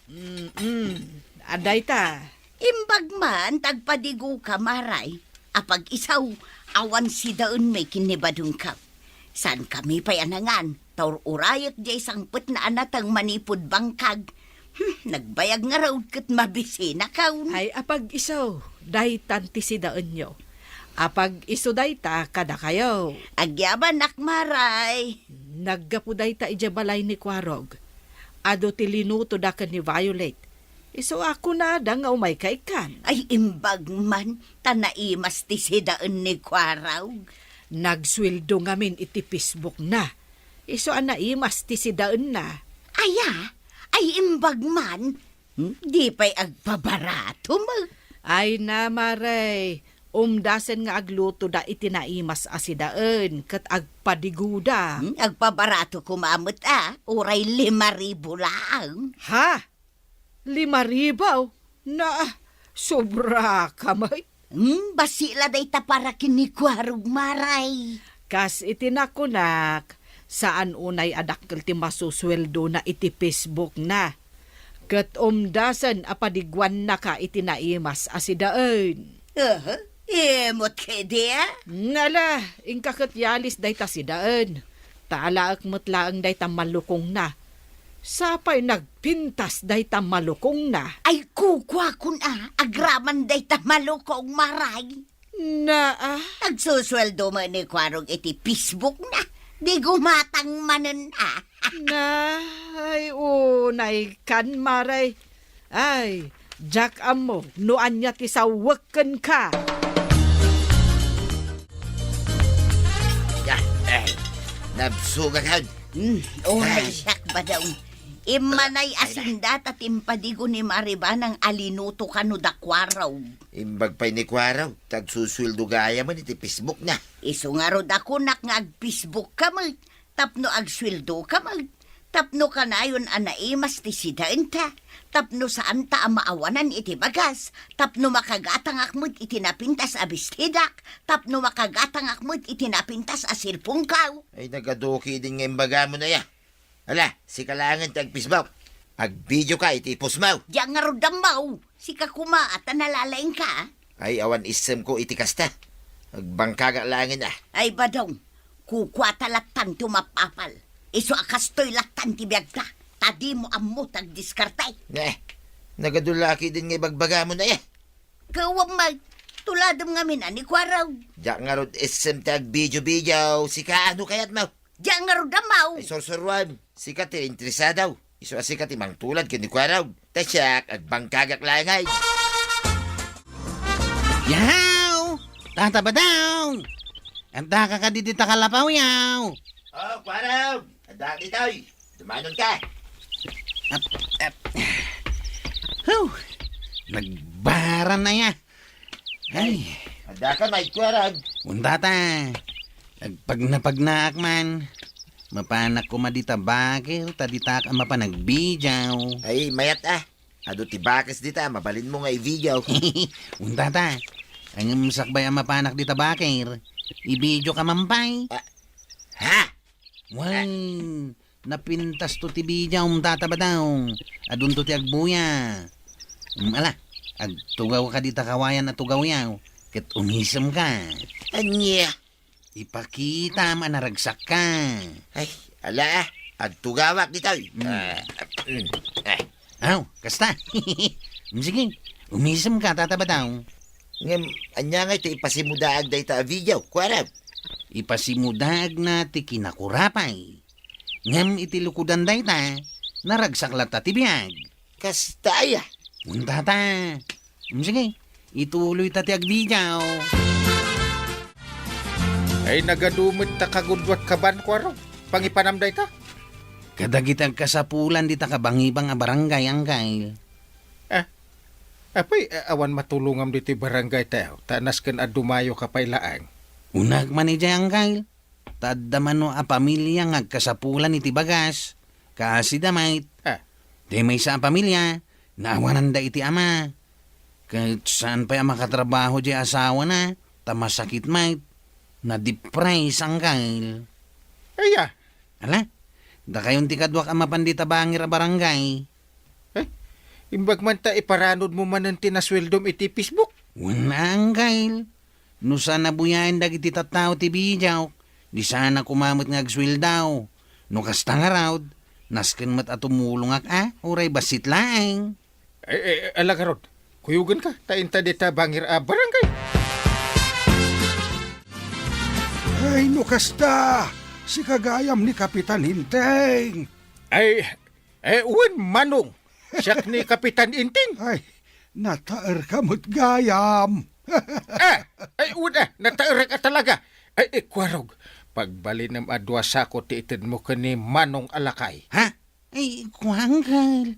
Aday ta. Imbag man, tagpadigo ka maray. Apag isaw, awan si daon may kinibadong ka. San kami payanangan, taur urayak jay sangput na anatang manipod bangkag. Nagbayag nga raw kat mabisina kaun. Ay apag isaw, daytan ti si daen nyo. Apag iso dayta kada kayo. Agyaban nakmaray. Naggapu dayta ijabalay ni Kwarog. Ado ti linuto da ni Violet. Iso ako na da nga umay kan. Ay imbag man, tanaimas ti sidaan ni Kwaraw. Nagswildo ngamin iti Facebook na. Iso anaimas ti sidaan na. Ay imbag man, di pa'y agpabarato mo. Ay na, Maray. Umdasen nga agluto da itinaimas asidaan kat agpadiguda. Agpabarato kumamot uray 5,000 lang. Ha? 5,000? Na, sobra kamay. Basila day ta para kinikwarog maray. Kas itinakunak, saan unay adakkel ti masusweldo na iti Facebook na. Kat umdasen apadigwan na ka itinaimas asidaan. Emot kaya? Nala, ingkakat yalis day ta si daan. Taalaak mutlaang day ta malukong na. Sapay nagpintas day ta malukong na. Ay kukwa kun agraman day ta malukong maray. Na Agsusweldo mo ni Kwarog iti Facebook na. Di gumatang manen na, ay unay kan maray. Ay, Jack amo, nuan niya ti sawakan ka. Nabsuga ka. Oray siyak ba daw? Imanay asindat at impadigo ni Mariba ng alinuto kano dakwaraw. Imbag pa'y ni Kwaraw, tagsuswildo gaya man iti Facebook na. Iso nga rod ako nga ag-Facebook ka mag. Tapno agswildo ka mag. Tapno ka na yun anaimas ti sidain ta. Tapno saan ta maawanan iti bagas. Tapno makagatang akmod iti napintas abistidak. Tapno makagatang akmod iti napintas asilpungkaw. Ay nagadoki din nga imbaga mo na ya. Ala, si kalangan tag Facebook. Agbidyo ka, itipos mo. Diyan nga rodamaw. Si kakuma at nalalaing ka. Ay, awan isem ko itikasta. Agbangkaga langin ah. Ay badong, kukwata latan tumapapal. Iso akastoy latan tibiyag ka. Tadi mo amot ag diskartay. Nagadulaki din nga bagbaga mo na eh. Kawang mag, tuladam nga minani kwaraw. Diyak nga rod isem te agbidyo-bidyo. Sika ano kayat mo? Diyan nga rodamaw. Ay, sorsorwan. Sika te interesadaw. Iso asika ti mang tulad kini kwaraw. Tasyak, agbangkagak langay. Yaw! Tata ba daw? Anta ka dito kalapaw, yaw! Oh, kwaraw. Anda ditoy. Dumanon ka. Huh! Nagbaran na ya. Ay, Anda ka, may kwaraw. untata. Nagpagnaak man. Mapanak ko madita bakil, tadita ka mapanagbijaw. Ay, mayat ah. Ado tibakas dita, mabalin mo nga i-video. Untata, ang sakbay ang mapanak dita bakir. Ibidyo ka mampay. Ha? Wal, napintas to ti bijaw, untata ba daw? Adun to ti agbuya. Ala, agtugaw ka dita kawayan at tugaw yaw. Ket umisam ka. Anya? Ipakita manaragsak ka. Ay, ala ah. Agtugawak ditoy. Aw, kasta. Sige, umisam ka, tata ba daw? Ngam, anya nga ito ipasimudaag da ita video. Kwaraw. Ipasimudag na ti kinakurapay. Ngam itilukudan day ta, naragsak ti biyag. Kastaya. Untata. Sige, ituloy ti agbijaw. Ay nagadumit ta kagudwat kaban kwaro. Pangipanamday ta. Kadagitag kasapulan di ta kabangibang a barangay ang kail. Apay awan matulungam dito barangay tayo. Tanas ken adumayo kapay laang. Unag man ija ang kail. Taddaman no a pamilya nga kasapulan iti bagas. Kasi damait. Di may sa pamilya. Naawanan da iti ama. Kahit saan pa ang makatrabaho di asawa na. Tamasakit mait. Na-depress ang kail. Aya, Ala, da kayon ti kadwak ang mapandita bangir a barangay. imbag man ta iparanod mo man ang tinasweldom iti Facebook. Wala ang kail. No sana buyain dagiti tattao ti bijaw. Di sana kumamot nga agsweldaw. No kasta nga raw, nasken mat atumulong ak uray basit laeng. Alagarod, kuyugan ka, tainta dita bangir a barangay. Ay, no kasta! Si kagayam ni Kapitan Hinteng! Uwan manong, siyak ni Kapitan Inting. Ay, nataer kamot gayam! Uwan nataerek at talaga. Kwarog, pagbali ng adwa sako ti itid mo ka ni Manong Alakay. Ha? Ay, kuhang kail.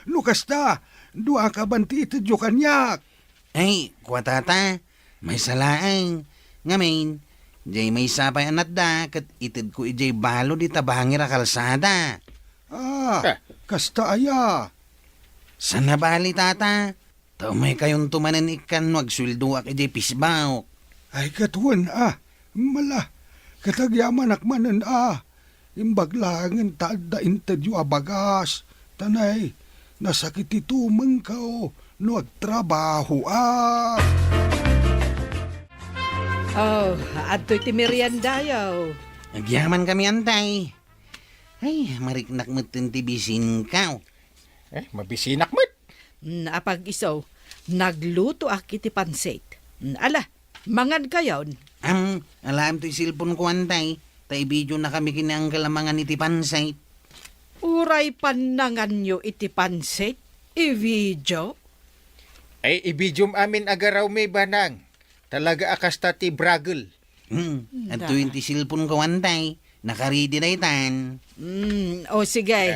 No kasta, dua ka banti itidyo kanyak! Ay, kuwatata, may salaeng. Ngamin, jay may sapay anat da, kat itid ko ijay balo di tabangir a kalsada. Kasta aya! Sana bali tata? Tao may kayon tumanan ikan wag sweldo ak ijay pisbaw. Ay, katuan mala, katagyaman akmanan imbaglangan taada interview abagas. Tanay, nasakit itumang kao, no agtrabaho Oh, adto'y ti merienda yaw. Agyaman kami antay. Ay, mariknak mo tintibisin ka. Mabisinak mo't. Apag isaw, nagluto ak iti pansit. Ala, mangan kayon. Alam to'y silpon ko antay. Tay video na kami kinang kalamangan iti pansay. Uray panangan nyo iti pansit, i-video. Ibidyom amin agaraw may banang. Talaga akas ti bragel. At tuwing ti silpon ko antay. Nakaridi na itan. O sige.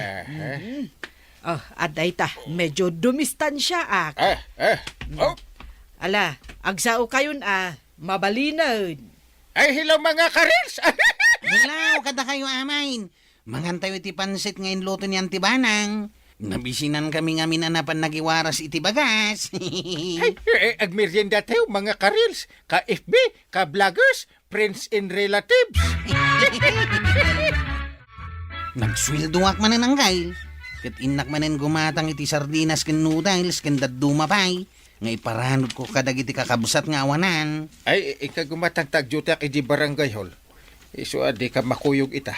Aday ta, medyo dumistan siya ak. Ala, agsao kayon mabalinod. Hello mga karils! Hilaw, kada kayo amain. Mangantayo iti pansit ngayon luto niyan ti banang. Nabisinan kami nga minanapan nagiwaras iti bagas. Agmerienda tayo mga karils, ka-FB, ka-vloggers, friends and relatives. Nagswilduak man ng kail. Kat inak manen gumatang iti sardinas ken noodles ken dadumapay. Nga iparanod ko kadag iti kakabsat nga awanan. Ay, ikagumatang tagjutak iti barangay hall. Iso adi ka makuyog ita.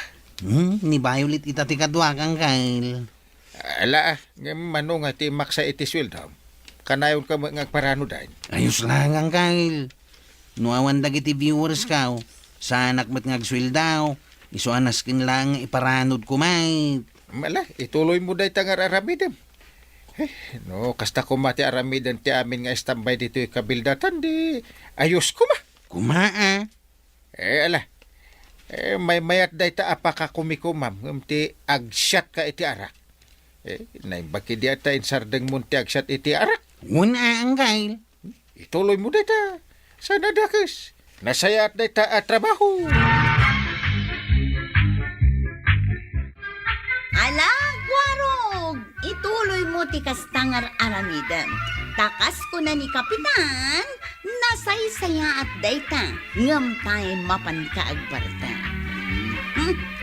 Ni Violet ita ti kadwa kang Kyle. Ala, nga mano nga ti maksa iti sweldo. Kanayon ka mga parano dahin. Ayos lang ang Kyle. Nuawan dagiti viewers ka. Sa anak mat ngagsweldaw. Iso anas kin lang iparanod ko may. Mala, ituloy mo dahi tangar aramidem. No, kasta ko mati aramidan ti amin nga estambay dito yung kabildatan, di ayos ko ma. Kumaa. Ala, may mayat dahi ta apaka kumikumam, ti agsyat ka iti arak. Naimbaki di ata insardeng mo ti agsyat iti arak. Una ang Kyle. Ituloy mo dahi ta. Sana dakis. Nasaya at dahi ta at trabaho. Ala, Guarog! Ituloy mo ti kastangar aramidem. Takas ko na ni Kapitan, nasaysaya at dayta, ngam tayo mapan ka agbarta.